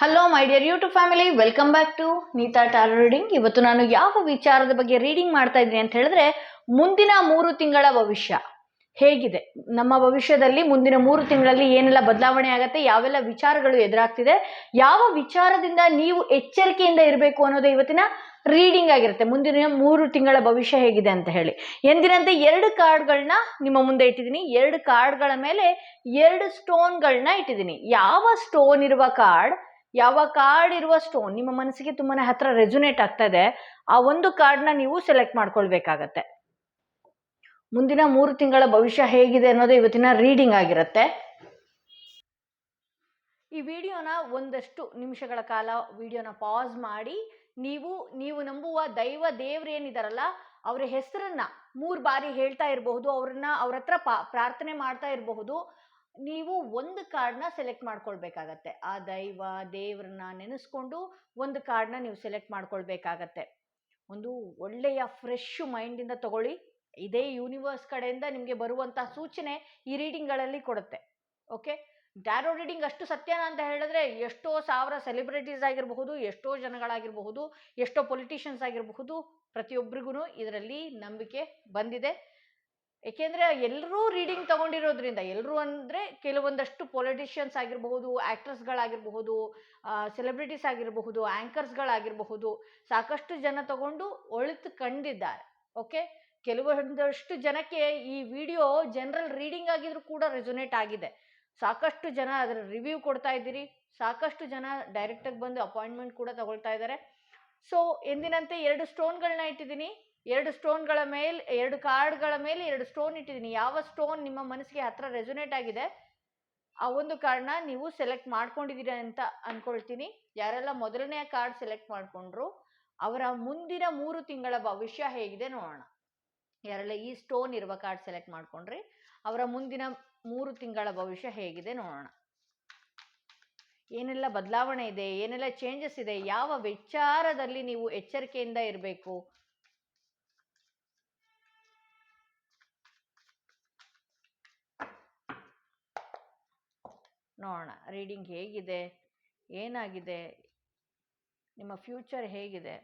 Hello my dear YouTube family, welcome back to Neeta tarot reading. ಇವತ್ತು ನಾನು ಯಾವ ವಿಚಾರದ ಬಗ್ಗೆ ರೀಡಿಂಗ್ ಮಾಡ್ತಾ ಇದ್ದೀನಿ ಅಂತ ಹೇಳಿದ್ರೆ, ಮುಂದಿನ 3 ತಿಂಗಳ ಭವಿಷ್ಯ ಹೇಗಿದೆ, ನಮ್ಮ ಭವಿಷ್ಯದಲ್ಲಿ ಮುಂದಿನ 3 ತಿಂಗಳಲ್ಲಿ ಏನೆಲ್ಲ ಬದಲಾವಣೆ ಆಗತ್ತೆ, ಯಾವೆಲ್ಲ ವಿಚಾರಗಳು ಎದುರಾಗ್ತಿದೆ, ಯಾವ ವಿಚಾರದಿಂದ ನೀವು ಎಚ್ಚರಿಕೆಯಿಂದ ಇರಬೇಕು ಅನ್ನೋದು ಇವತ್ತಿನ ರೀಡಿಂಗ್ ಆಗಿರುತ್ತೆ. ಮುಂದಿನ 3 ತಿಂಗಳ ಭವಿಷ್ಯ ಹೇಗಿದೆ ಅಂತ ಹೇಳಿ ಎಂದಿನಂತೆ 2 ಕಾರ್ಡ್ಗಳನ್ನ ನಿಮ್ಮ ಮುಂದೆ ಇಟ್ಟಿದ್ದೀನಿ. 2 ಕಾರ್ಡ್ಗಳ ಮೇಲೆ 2 ಸ್ಟೋನ್ಗಳನ್ನ ಇಟ್ಟಿದ್ದೀನಿ. ಯಾವ ಸ್ಟೋನ್ ಇರುವ ಕಾರ್ಡ್, ಯಾವ ಕಾರ್ಡ್ ಇರುವ ಸ್ಟೋನ್ ನಿಮ್ಮ ಮನಸ್ಸಿಗೆ ತುಂಬಾನೇ ಹತ್ರ ರೆಸೊನೇಟ್ ಆಗ್ತಾ ಇದೆ, ಆ ಒಂದು ಕಾರ್ಡ್ನ ನೀವು ಸೆಲೆಕ್ಟ್ ಮಾಡ್ಕೊಳ್ಬೇಕಾಗತ್ತೆ. ಮುಂದಿನ 3 ತಿಂಗಳ ಭವಿಷ್ಯ ಹೇಗಿದೆ ಅನ್ನೋದು ಇವತ್ತಿನ ರೀಡಿಂಗ್ ಆಗಿರುತ್ತೆ. ಈ ವಿಡಿಯೋನ ಒಂದಷ್ಟು ನಿಮಿಷಗಳ ಕಾಲ ವಿಡಿಯೋನ ಪಾಸ್ ಮಾಡಿ ನೀವು ನಂಬುವ ದೇವ್ರು ಏನಿದಾರಲ್ಲ ಅವರ ಹೆಸರನ್ನ 3 ಬಾರಿ ಹೇಳ್ತಾ ಇರಬಹುದು, ಅವ್ರ ಹತ್ರ ಪ್ರಾರ್ಥನೆ ಮಾಡ್ತಾ ಇರಬಹುದು. ನೀವು ಒಂದು ಕಾರ್ಡ್ನ ಸೆಲೆಕ್ಟ್ ಮಾಡ್ಕೊಳ್ಬೇಕಾಗತ್ತೆ. ಆ ದೇವ್ರನ್ನ ನೆನೆಸ್ಕೊಂಡು ಒಂದು ಕಾರ್ಡ್ನ ನೀವು ಸೆಲೆಕ್ಟ್ ಮಾಡ್ಕೊಳ್ಬೇಕಾಗತ್ತೆ. ಒಂದು ಒಳ್ಳೆಯ ಫ್ರೆಶ್ ಮೈಂಡಿಂದ ತಗೊಳ್ಳಿ. ಇದೇ ಯೂನಿವರ್ಸ್ ಕಡೆಯಿಂದ ನಿಮಗೆ ಬರುವಂತಹ ಸೂಚನೆ ಈ ರೀಡಿಂಗ್ಗಳಲ್ಲಿ ಕೊಡುತ್ತೆ. ಓಕೆ, ಟ್ಯಾರೋ ರೀಡಿಂಗ್ ಅಷ್ಟು ಸತ್ಯನ ಅಂತ ಹೇಳಿದ್ರೆ ಎಷ್ಟೋ ಸಾವಿರ ಸೆಲೆಬ್ರಿಟೀಸ್ ಆಗಿರಬಹುದು, ಎಷ್ಟೋ ಜನಗಳಾಗಿರಬಹುದು, ಎಷ್ಟೋ ಪೊಲಿಟಿಷಿಯನ್ಸ್ ಆಗಿರಬಹುದು, ಪ್ರತಿಯೊಬ್ಬರಿಗೂ ಇದರಲ್ಲಿ ನಂಬಿಕೆ ಬಂದಿದೆ. ಏಕೆಂದರೆ ಎಲ್ಲರೂ ರೀಡಿಂಗ್ ತಗೊಂಡಿರೋದ್ರಿಂದ, ಎಲ್ಲರೂ ಅಂದರೆ ಕೆಲವೊಂದಷ್ಟು ಪೊಲಿಟಿಷಿಯನ್ಸ್ ಆಗಿರಬಹುದು, ಆ್ಯಕ್ಟ್ರಸ್ಗಳಾಗಿರಬಹುದು, ಸೆಲೆಬ್ರಿಟೀಸ್ ಆಗಿರಬಹುದು, ಆ್ಯಂಕರ್ಸ್ಗಳಾಗಿರಬಹುದು, ಸಾಕಷ್ಟು ಜನ ತಗೊಂಡು ಒಳಿತು ಕಂಡಿದ್ದಾರೆ. ಓಕೆ, ಕೆಲವೊಂದಷ್ಟು ಜನಕ್ಕೆ ಈ ವಿಡಿಯೋ ಜನರಲ್ ರೀಡಿಂಗ್ ಆಗಿದ್ರು ಕೂಡ ರೆಸೊನೇಟ್ ಆಗಿದೆ. ಸಾಕಷ್ಟು ಜನ ಅದರ ರಿವ್ಯೂ ಕೊಡ್ತಾ ಇದ್ದೀರಿ, ಸಾಕಷ್ಟು ಜನ ಡೈರೆಕ್ಟಾಗಿ ಬಂದು ಅಪಾಯಿಂಟ್ಮೆಂಟ್ ಕೂಡ ತಗೊಳ್ತಾ ಇದ್ದಾರೆ. ಸೊ ಎಂದಿನಂತೆ 2 ಸ್ಟೋನ್ಗಳನ್ನ ಇಟ್ಟಿದ್ದೀನಿ. 2 ಸ್ಟೋನ್ಗಳ ಮೇಲೆ 2 ಕಾರ್ಡ್ಗಳ ಮೇಲೆ 2 ಸ್ಟೋನ್ ಇಟ್ಟಿದ್ದೀನಿ. ಯಾವ ಸ್ಟೋನ್ ನಿಮ್ಮ ಮನಸ್ಸಿಗೆ ಹತ್ರ ರೆಸೊನೇಟ್ ಆಗಿದೆ ಆ ಒಂದು ಕಾರ್ಡ್ನ ನೀವು ಸೆಲೆಕ್ಟ್ ಮಾಡ್ಕೊಂಡಿದ್ದೀರಾ ಅಂತ ಅನ್ಕೊಳ್ತೀನಿ. ಯಾರೆಲ್ಲ ಮೊದಲನೆಯ ಕಾರ್ಡ್ ಸೆಲೆಕ್ಟ್ ಮಾಡ್ಕೊಂಡ್ರು ಅವರ ಮುಂದಿನ 3 ತಿಂಗಳ ಭವಿಷ್ಯ ಹೇಗಿದೆ ನೋಡೋಣ. ಯಾರೆಲ್ಲ ಈ ಸ್ಟೋನ್ ಇರುವ ಕಾರ್ಡ್ ಸೆಲೆಕ್ಟ್ ಮಾಡ್ಕೊಂಡ್ರಿ ಅವರ ಮುಂದಿನ 3 ತಿಂಗಳ ಭವಿಷ್ಯ ಹೇಗಿದೆ ನೋಡೋಣ. ಏನೆಲ್ಲ ಬದಲಾವಣೆ ಇದೆ, ಏನೆಲ್ಲ ಚೇಂಜಸ್ ಇದೆ, ಯಾವ ವಿಚಾರದಲ್ಲಿ ನೀವು ಎಚ್ಚರಿಕೆಯಿಂದ ಇರಬೇಕು, ನೋಡೋಣ. ರೀಡಿಂಗ್ ಹೇಗಿದೆ, ಏನಾಗಿದೆ, ನಿಮ್ಮ ಫ್ಯೂಚರ್ ಹೇಗಿದೆ.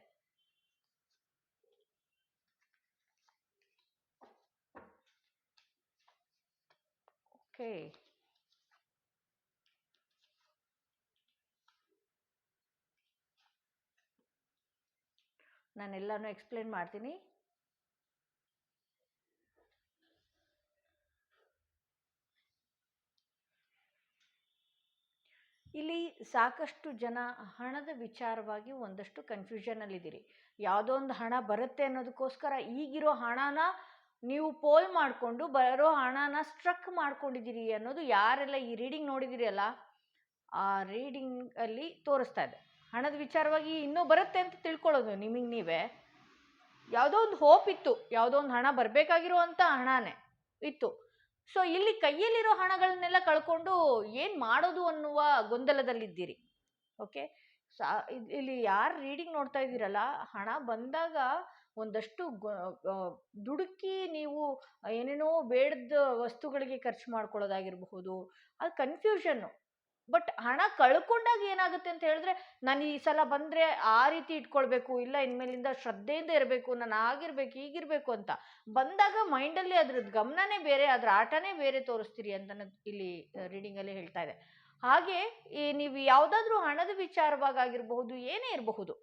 ಓಕೆ, ನಾನೆಲ್ಲನೂ ಎಕ್ಸ್ಪ್ಲೇನ್ ಮಾಡ್ತೀನಿ. ಇಲ್ಲಿ ಸಾಕಷ್ಟು ಜನ ಹಣದ ವಿಚಾರವಾಗಿ ಒಂದಷ್ಟು ಕನ್ಫ್ಯೂಷನಲ್ಲಿದ್ದೀರಿ. ಯಾವುದೋ ಒಂದು ಹಣ ಬರುತ್ತೆ ಅನ್ನೋದಕ್ಕೋಸ್ಕರ ಈಗಿರೋ ಹಣನ ನೀವು ಪೋಲ್ ಮಾಡಿಕೊಂಡು ಬರೋ ಹಣನ ಸ್ಟ್ರಕ್ ಮಾಡ್ಕೊಂಡಿದ್ದೀರಿ ಅನ್ನೋದು ಯಾರೆಲ್ಲ ಈ ರೀಡಿಂಗ್ ನೋಡಿದಿರಿ ಅಲ್ಲ, ಆ ರೀಡಿಂಗಲ್ಲಿ ತೋರಿಸ್ತಾ ಇದೆ. ಹಣದ ವಿಚಾರವಾಗಿ ಇನ್ನೂ ಬರುತ್ತೆ ಅಂತ ತಿಳ್ಕೊಳ್ಳೋದು ನಿಮಗೆ ನೀವೇ. ಯಾವುದೋ ಒಂದು ಹೋಪ್ ಇತ್ತು, ಯಾವುದೋ ಒಂದು ಹಣ ಬರಬೇಕಾಗಿರುವಂಥ ಹಣನೇ ಇತ್ತು. ಸೊ ಇಲ್ಲಿ ಕೈಯಲ್ಲಿರೋ ಹಣಗಳನ್ನೆಲ್ಲ ಕಳ್ಕೊಂಡು ಏನು ಮಾಡೋದು ಅನ್ನುವ ಗೊಂದಲದಲ್ಲಿದ್ದೀರಿ. ಓಕೆ, ಇಲ್ಲಿ ಯಾರು ರೀಡಿಂಗ್ ನೋಡ್ತಾ ಇದ್ದೀರಲ್ಲ, ಹಣ ಬಂದಾಗ ಒಂದಷ್ಟು ದುಡುಕಿ ನೀವು ಏನೇನೋ ಬೇಡದ ವಸ್ತುಗಳಿಗೆ ಖರ್ಚು ಮಾಡ್ಕೊಳ್ಳೋದಾಗಿರಬಹುದು, ಅದು ಕನ್ಫ್ಯೂಷನ್ನು. ಬಟ್ ಹಣ ಕಳ್ಕೊಂಡಾಗ ಏನಾಗುತ್ತೆ ಅಂತ ಹೇಳಿದ್ರೆ, ನಾನು ಈ ಸಲ ಬಂದರೆ ಆ ರೀತಿ ಇಟ್ಕೊಳ್ಬೇಕು, ಇಲ್ಲ ಇನ್ಮೇಲಿಂದ ಶ್ರದ್ಧೆಯಿಂದ ಇರಬೇಕು, ನಾನು ಆಗಿರ್ಬೇಕು ಹೀಗಿರಬೇಕು ಅಂತ ಬಂದಾಗ ಮೈಂಡಲ್ಲಿ ಅದ್ರದ್ದು ಗಮನನೇ ಬೇರೆ, ಅದ್ರ ಆಟನೇ ಬೇರೆ ತೋರಿಸ್ತೀರಿ ಅಂತ ಇಲ್ಲಿ ರೀಡಿಂಗಲ್ಲಿ ಹೇಳ್ತಾ ಇದೆ. ಹಾಗೆ ನೀವು ಯಾವುದಾದ್ರೂ ಹಣದ ವಿಚಾರವಾಗಿರಬಹುದು, ಏನೇ ಇರಬಹುದು,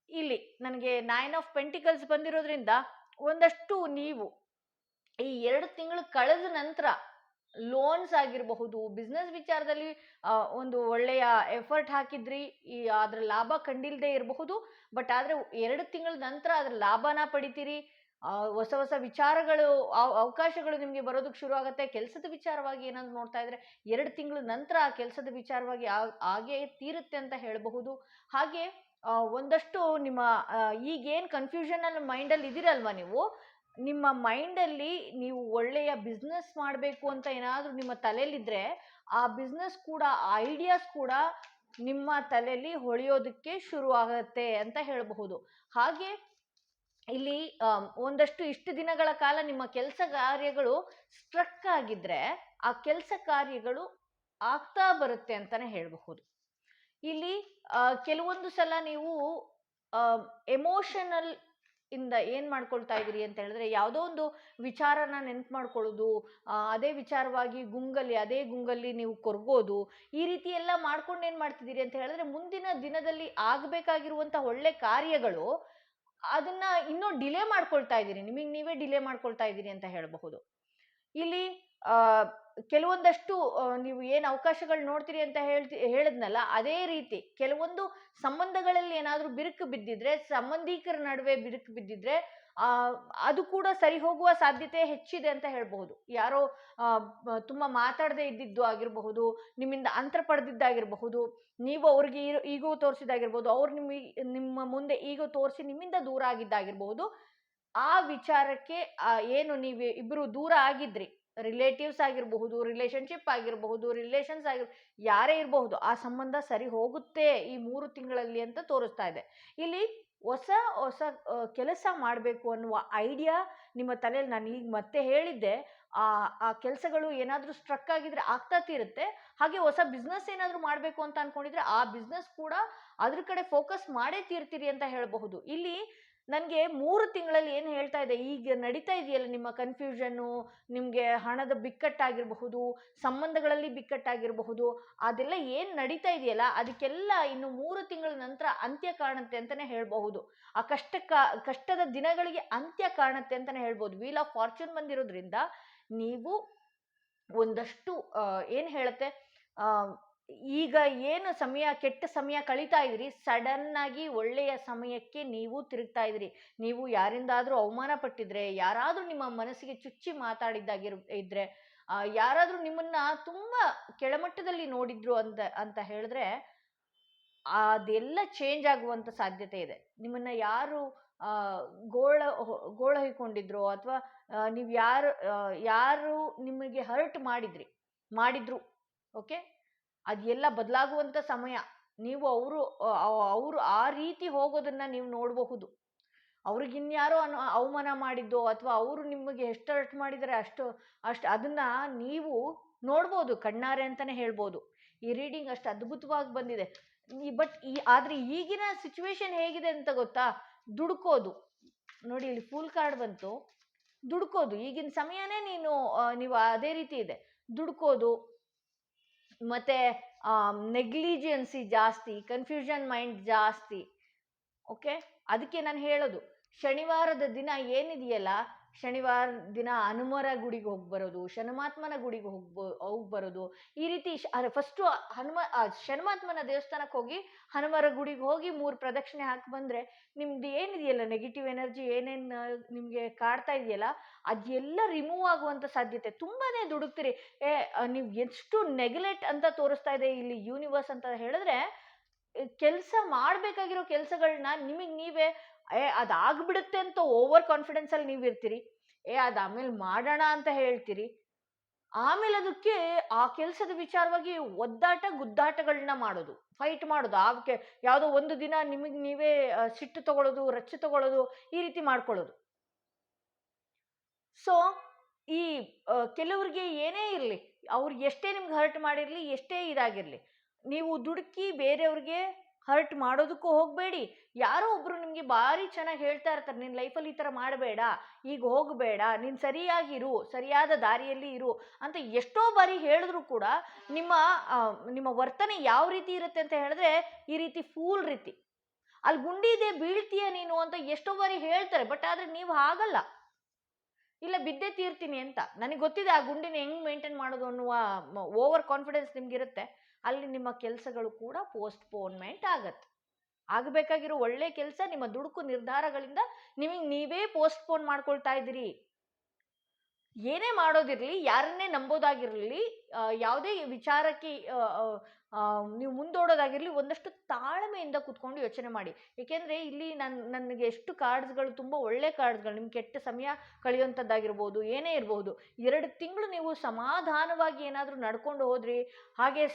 ಇಲ್ಲಿ ನನಗೆ 9 ಆಫ್ ಪೆಂಟಿಕಲ್ಸ್ ಬಂದಿರೋದ್ರಿಂದ ಒಂದಷ್ಟು ನೀವು ಈ 2 ತಿಂಗಳು ಕಳೆದ ನಂತರ ಲೋನ್ಸ್ ಆಗಿರಬಹುದು, ಬಿಸ್ನೆಸ್ ವಿಚಾರದಲ್ಲಿ ಒಂದು ಒಳ್ಳೆಯ ಎಫರ್ಟ್ ಹಾಕಿದ್ರಿ, ಅದರ ಲಾಭ ಕಂಡಿಲ್ಲದೆ ಇರಬಹುದು. ಬಟ್ ಆದರೆ 2 ತಿಂಗಳ ನಂತರ ಅದರ ಲಾಭನ ಪಡಿತೀರಿ. ಹೊಸ ಹೊಸ ವಿಚಾರಗಳು, ಅವಕಾಶಗಳು ನಿಮಗೆ ಬರೋದಕ್ಕೆ ಶುರು ಆಗುತ್ತೆ. ಕೆಲಸದ ವಿಚಾರವಾಗಿ ಏನಾದ್ರು ನೋಡ್ತಾ ಇದ್ರೆ 2 ತಿಂಗಳ ನಂತರ ಆ ಕೆಲಸದ ವಿಚಾರವಾಗಿ ಹಾಗೆ ತೀರುತ್ತೆ ಅಂತ ಹೇಳಬಹುದು. ಹಾಗೆ ಒಂದಷ್ಟು ನಿಮ್ಮ ಈಗೇನು ಕನ್ಫ್ಯೂಷನಲ್ಲಿ ಮೈಂಡಲ್ಲಿ ಇದ್ದೀರಲ್ವ ನೀವು, ನಿಮ್ಮ ಮೈಂಡಲ್ಲಿ ನೀವು ಒಳ್ಳೆಯ ಬಿಸ್ನೆಸ್ ಮಾಡಬೇಕು ಅಂತ ಏನಾದರೂ ನಿಮ್ಮ ತಲೆಯಲ್ಲಿದ್ದರೆ ಆ ಬಿಸ್ನೆಸ್ ಕೂಡ, ಆ ಐಡಿಯಾಸ್ ಕೂಡ ನಿಮ್ಮ ತಲೆಯಲ್ಲಿ ಹೊಳೆಯೋದಕ್ಕೆ ಶುರು ಆಗುತ್ತೆ ಅಂತ ಹೇಳಬಹುದು. ಹಾಗೆ ಇಲ್ಲಿ ಒಂದಷ್ಟು ಇಷ್ಟು ದಿನಗಳ ಕಾಲ ನಿಮ್ಮ ಕೆಲಸ ಕಾರ್ಯಗಳು ಸ್ಟ್ರಕ್ ಆಗಿದ್ರೆ ಆ ಕೆಲಸ ಕಾರ್ಯಗಳು ಆಗ್ತಾ ಬರುತ್ತೆ ಅಂತಾನೆ ಹೇಳಬಹುದು. ಇಲ್ಲಿ ಕೆಲವೊಂದು ಸಲ ನೀವು ಎಮೋಷನಲ್ ಇಂದ ಏನ್ ಮಾಡ್ಕೊಳ್ತಾ ಇದೀರಿ ಅಂತ ಹೇಳಿದ್ರೆ, ಯಾವುದೋ ಒಂದು ವಿಚಾರನ ನೆನ್ಪು ಮಾಡ್ಕೊಳ್ಳೋದು, ಅದೇ ವಿಚಾರವಾಗಿ ಅದೇ ಗುಂಗಲ್ಲಿ ನೀವು ಕೊರಗೋದು, ಈ ರೀತಿ ಎಲ್ಲ ಮಾಡ್ಕೊಂಡು ಏನ್ ಮಾಡ್ತಿದ್ದೀರಿ ಅಂತ ಹೇಳಿದ್ರೆ, ಮುಂದಿನ ದಿನದಲ್ಲಿ ಆಗ್ಬೇಕಾಗಿರುವಂತ ಒಳ್ಳೆ ಕಾರ್ಯಗಳು ಅದನ್ನ ಇನ್ನೂ ಡಿಲೇ ಮಾಡ್ಕೊಳ್ತಾ ಇದ್ದೀರಿ, ನಿಮಗೆ ನೀವೇ ಡಿಲೇ ಮಾಡ್ಕೊಳ್ತಾ ಇದ್ದೀರಿ ಅಂತ ಹೇಳಬಹುದು. ಇಲ್ಲಿ ಆ ಕೆಲವೊಂದಷ್ಟು ನೀವು ಏನು ಅವಕಾಶಗಳು ನೋಡ್ತೀರಿ ಅಂತ ಹೇಳಿದ್ನಲ್ಲ, ಅದೇ ರೀತಿ ಕೆಲವೊಂದು ಸಂಬಂಧಗಳಲ್ಲಿ ಏನಾದ್ರೂ ಬಿರುಕು ಬಿದ್ದಿದ್ರೆ, ಸಂಬಂಧಿಕರ ನಡುವೆ ಬಿರುಕು ಬಿದ್ದಿದ್ರೆ ಅದು ಕೂಡ ಸರಿ ಹೋಗುವ ಸಾಧ್ಯತೆ ಹೆಚ್ಚಿದೆ ಅಂತ ಹೇಳ್ಬಹುದು. ಯಾರೋ ತುಂಬಾ ಮಾತಾಡದೆ ಇದ್ದಿದ್ದು ಆಗಿರಬಹುದು, ನಿಮ್ಮಿಂದ ಅಂತರ ಪಡೆದಿದ್ದಾಗಿರಬಹುದು, ನೀವು ಅವ್ರಿಗೆ ಈಗೋ ತೋರಿಸಿದಾಗಿರ್ಬೋದು, ಅವ್ರು ನಿಮ್ಮ ಮುಂದೆ ಈಗೋ ತೋರಿಸಿ ನಿಮ್ಮಿಂದ ದೂರ ಆಗಿದ್ದಾಗಿರ್ಬಹುದು. ಆ ವಿಚಾರಕ್ಕೆ ಏನು ನೀವು ಇಬ್ರು ದೂರ ಆಗಿದ್ರಿ, ರಿಲೇಟಿವ್ಸ್ ಆಗಿರಬಹುದು, ರಿಲೇಶನ್ಶಿಪ್ ಆಗಿರಬಹುದು, ರಿಲೇಷನ್ಸ್ ಯಾರೇ ಇರಬಹುದು, ಆ ಸಂಬಂಧ ಸರಿ ಹೋಗುತ್ತೆ ಈ 3 ತಿಂಗಳಲ್ಲಿ ಅಂತ ತೋರಿಸ್ತಾ ಇದೆ. ಇಲ್ಲಿ ಹೊಸ ಹೊಸ ಕೆಲಸ ಮಾಡಬೇಕು ಅನ್ನುವ ಐಡಿಯಾ ನಿಮ್ಮ ತಲೆಯಲ್ಲಿ, ನಾನು ಈಗ ಮತ್ತೆ ಹೇಳಿದ್ದೆ, ಆ ಕೆಲಸಗಳು ಏನಾದರೂ ಸ್ಟ್ರಕ್ ಆಗಿದ್ರೆ ಆಗ್ತಾ ತೀರುತ್ತೆ. ಹಾಗೆ ಹೊಸ ಬಿಸ್ನೆಸ್ ಏನಾದರೂ ಮಾಡಬೇಕು ಅಂತ ಅನ್ಕೊಂಡಿದ್ರೆ ಆ ಬಿಸ್ನೆಸ್ ಕೂಡ ಅದ್ರ ಕಡೆ ಫೋಕಸ್ ಮಾಡೇ ತೀರ್ತೀರಿ ಅಂತ ಹೇಳಬಹುದು. ಇಲ್ಲಿ ನನಗೆ 3 ತಿಂಗಳಲ್ಲಿ ಏನು ಹೇಳ್ತಾ ಇದೆ, ಈಗ ನಡೀತಾ ಇದೆಯಲ್ಲ ನಿಮ್ಮ ಕನ್ಫ್ಯೂಷನ್ನು, ನಿಮಗೆ ಹಣದ ಬಿಕ್ಕಟ್ಟಾಗಿರಬಹುದು, ಸಂಬಂಧಗಳಲ್ಲಿ ಬಿಕ್ಕಟ್ಟಾಗಿರಬಹುದು, ಅದೆಲ್ಲ ಏನು ನಡೀತಾ ಇದೆಯಲ್ಲ ಅದಕ್ಕೆಲ್ಲ ಇನ್ನು 3 ತಿಂಗಳ ನಂತರ ಅಂತ್ಯ ಕಾಣುತ್ತೆ ಅಂತಲೇ ಹೇಳಬಹುದು. ಆ ಕಷ್ಟದ ದಿನಗಳಿಗೆ ಅಂತ್ಯ ಕಾಣುತ್ತೆ ಅಂತಲೇ ಹೇಳ್ಬೋದು. ವೀಲ್ ಆಫ್ ಫಾರ್ಚೂನ್ ಬಂದಿರೋದ್ರಿಂದ ನೀವು ಒಂದಷ್ಟು ಏನು ಹೇಳುತ್ತೆ, ಈಗ ಏನು ಕೆಟ್ಟ ಸಮಯ ಕಳೀತಾ ಇದ್ರಿ, ಸಡನ್ ಆಗಿ ಒಳ್ಳೆಯ ಸಮಯಕ್ಕೆ ನೀವು ತಿರುಗ್ತಾ ಇದ್ರಿ. ನೀವು ಯಾರಿಂದಾದ್ರೂ ಅವಮಾನ ಪಟ್ಟಿದ್ರೆ, ಯಾರಾದ್ರೂ ನಿಮ್ಮ ಮನಸ್ಸಿಗೆ ಚುಚ್ಚಿ ಇದ್ರೆ, ಯಾರಾದ್ರೂ ನಿಮ್ಮನ್ನ ತುಂಬಾ ಕೆಳಮಟ್ಟದಲ್ಲಿ ನೋಡಿದ್ರು ಅಂತ ಹೇಳಿದ್ರೆ ಅದೆಲ್ಲ ಚೇಂಜ್ ಆಗುವಂತ ಸಾಧ್ಯತೆ ಇದೆ. ನಿಮ್ಮನ್ನ ಯಾರು ಗೋಳ ಹೊಯ್ಕೊಂಡಿದ್ರು, ಅಥವಾ ನೀವು ಯಾರು ನಿಮಗೆ ಹರ್ಟ್ ಮಾಡಿದ್ರು, ಓಕೆ, ಅದೆಲ್ಲ ಬದಲಾಗುವಂತ ಸಮಯ. ನೀವು ಅವರು ಆ ರೀತಿ ಹೋಗೋದನ್ನ ನೀವು ನೋಡಬಹುದು. ಅವ್ರಿಗಿನ್ಯಾರೋ ಅವಮಾನ ಮಾಡಿದ್ದೋ, ಅಥವಾ ಅವರು ನಿಮಗೆ ಎಷ್ಟು ಹರ್ಟ್ ಮಾಡಿದರೆ ಅಷ್ಟು ಅದನ್ನ ನೀವು ನೋಡ್ಬೋದು ಕಣ್ಣಾರೆ ಅಂತಾನೆ ಹೇಳ್ಬೋದು. ಈ ರೀಡಿಂಗ್ ಅಷ್ಟು ಅದ್ಭುತವಾಗಿ ಬಂದಿದೆ. ಆದ್ರೆ ಈಗಿನ ಸಿಚುವೇಶನ್ ಹೇಗಿದೆ ಅಂತ ಗೊತ್ತಾ? ದುಡ್ಕೋದು. ನೋಡಿ, ಇಲ್ಲಿ ಫುಲ್ ಕಾರ್ಡ್ ಬಂತು. ದುಡ್ಕೋದು ಈಗಿನ ಸಮಯನೇ ನೀವು ಅದೇ ರೀತಿ ಇದೆ. ದುಡ್ಕೋದು, ಮತ್ತೆ ನೆಗ್ಲಿಜೆನ್ಸಿ ಜಾಸ್ತಿ, ಕನ್ಫ್ಯೂಷನ್ ಮೈಂಡ್ ಜಾಸ್ತಿ. ಓಕೆ, ಅದಕ್ಕೆ ನಾನು ಹೇಳೋದು, ಶನಿವಾರದ ದಿನ ಏನಿದೆಯಲ್ಲ, ಶನಿವಾರ ದಿನ ಹನುಮರ ಗುಡಿಗೆ ಹೋಗಿ ಬರೋದು, ಶನಮಾತ್ಮನ ಗುಡಿಗೆ ಹೋಗಿ ಬರೋದು, ಈ ರೀತಿ ಫಸ್ಟು ಶನಮಾತ್ಮನ ದೇವಸ್ಥಾನಕ್ಕೆ ಹೋಗಿ ಹನುಮರ ಗುಡಿಗೆ ಹೋಗಿ 3 ಪ್ರದಕ್ಷಿಣೆ ಹಾಕಿ ಬಂದ್ರೆ ನಿಮ್ದು ಏನಿದೆಯಲ್ಲ ನೆಗೆಟಿವ್ ಎನರ್ಜಿ ಏನೇನು ನಿಮಗೆ ಕಾಡ್ತಾ ಇದೆಯಲ್ಲ ಅದೆಲ್ಲ ರಿಮೂವ್ ಆಗುವಂತ ಸಾಧ್ಯತೆ. ತುಂಬಾನೇ ದುಡುಕ್ತಿರಿ. ನೀವು ಎಷ್ಟು ನೆಗ್ಲೆಕ್ಟ್ ಅಂತ ತೋರಿಸ್ತಾ ಇದೆ ಇಲ್ಲಿ ಯೂನಿವರ್ಸ್ ಅಂತ ಹೇಳಿದ್ರೆ, ಕೆಲಸ ಮಾಡ್ಬೇಕಾಗಿರೋ ಕೆಲಸಗಳನ್ನ ನಿಮಗೆ ನೀವೇ ಅದಾಗ್ಬಿಡುತ್ತೆ ಅಂತ ಓವರ್ ಕಾನ್ಫಿಡೆನ್ಸ್ ಅಲ್ಲಿ ನೀವು ಇರ್ತೀರಿ. ಅದ ಆಮೇಲೆ ಮಾಡೋಣ ಅಂತ ಹೇಳ್ತೀರಿ. ಆಮೇಲೆ ಅದಕ್ಕೆ ಆ ಕೆಲಸದ ವಿಚಾರವಾಗಿ ಗುದ್ದಾಟಗಳನ್ನ ಮಾಡೋದು, ಫೈಟ್ ಮಾಡೋದು. ಯಾವುದೋ ಒಂದು ದಿನ ನಿಮಗೆ ನೀವೇ ಸಿಟ್ಟು ತಗೊಳ್ಳೋದು, ರಚ್ಚು ತಗೊಳ್ಳೋದು, ಈ ರೀತಿ ಮಾಡ್ಕೊಳ್ಳೋದು. ಸೊ ಈ ಕೆಲವ್ರಿಗೆ ಏನೇ ಇರಲಿ, ಅವ್ರಿಗೆ ಎಷ್ಟೇ ನಿಮ್ಗೆ ಹರ್ಟ್ ಮಾಡಿರ್ಲಿ, ಎಷ್ಟೇ ಇದಾಗಿರ್ಲಿ, ನೀವು ದುಡುಕಿ ಬೇರೆಯವ್ರಿಗೆ ಹರ್ಟ್ ಮಾಡೋದಕ್ಕೂ ಹೋಗಬೇಡಿ. ಯಾರೋ ಒಬ್ರು ನಿಮ್ಗೆ ಭಾರಿ ಚೆನ್ನಾಗಿ ಹೇಳ್ತಾ ಇರ್ತಾರೆ, ನಿನ್ನ ಲೈಫಲ್ಲಿ ಈ ಥರ ಮಾಡಬೇಡ, ಈಗ ಹೋಗಬೇಡ, ನೀನು ಸರಿಯಾಗಿರು, ಸರಿಯಾದ ದಾರಿಯಲ್ಲಿ ಇರು ಅಂತ ಎಷ್ಟೋ ಬಾರಿ ಹೇಳಿದ್ರು ಕೂಡ ನಿಮ್ಮ ವರ್ತನೆ ಯಾವ ರೀತಿ ಇರುತ್ತೆ ಅಂತ ಹೇಳಿದ್ರೆ, ಈ ರೀತಿ ಫೂಲ್ ರೀತಿ, ಅಲ್ಲಿ ಗುಂಡಿ ಇದೆ ಬೀಳ್ತೀಯ ನೀನು ಅಂತ ಎಷ್ಟೋ ಬಾರಿ ಹೇಳ್ತಾರೆ. ಬಟ್ ಆದ್ರೆ ನೀವು ಹಾಗಲ್ಲ, ಇಲ್ಲ ಬಿದ್ದೇ ತೀರ್ತೀನಿ ಅಂತ. ನನಗೆ ಗೊತ್ತಿದೆ ಆ ಗುಂಡಿನ ಹೆಂಗ್ ಮೇಂಟೈನ್ ಮಾಡೋದು ಅನ್ನುವ ಓವರ್ ಕಾನ್ಫಿಡೆನ್ಸ್ ನಿಮ್ಗಿರುತ್ತೆ. ಅಲ್ಲಿ ನಿಮ್ಮ ಕೆಲಸಗಳು ಕೂಡ ಪೋಸ್ಟ್ಪೋನ್ಮೆಂಟ್ ಆಗತ್ತೆ. ಆಗಬೇಕಾಗಿರೋ ಒಳ್ಳೆ ಕೆಲಸ ನಿಮ್ಮ ದುಡುಕು ನಿರ್ಧಾರಗಳಿಂದ ನಿಮಗೆ ನೀವೇ ಪೋಸ್ಟ್ಪೋನ್ ಮಾಡ್ಕೊಳ್ತಾ ಇದ್ದೀರಿ. ಏನೇ ಮಾಡೋದಿರಲಿ, ಯಾರನ್ನೇ ನಂಬೋದಾಗಿರಲಿ, ಯಾವುದೇ ವಿಚಾರಕ್ಕೆ ನೀವು ಮುಂದೋಡೋದಾಗಿರಲಿ, ಒಂದಷ್ಟು ತಾಳ್ಮೆಯಿಂದ ಕೂತ್ಕೊಂಡು ಯೋಚನೆ ಮಾಡಿ. ಏಕೆಂದರೆ ಇಲ್ಲಿ ನನಗೆ ಎಷ್ಟು ಕಾರ್ಡ್ಸ್ಗಳು, ತುಂಬ ಒಳ್ಳೆ ಕಾರ್ಡ್ಸ್ಗಳು, ನಿಮ್ಗೆ ಕೆಟ್ಟ ಸಮಯ ಕಳೆಯುವಂಥದ್ದಾಗಿರ್ಬೋದು, ಏನೇ ಇರ್ಬೋದು. 2 ತಿಂಗಳು ನೀವು ಸಮಾಧಾನವಾಗಿ ಏನಾದರೂ ನಡ್ಕೊಂಡು ಹೋದ್ರಿ, ಹಾಗೆ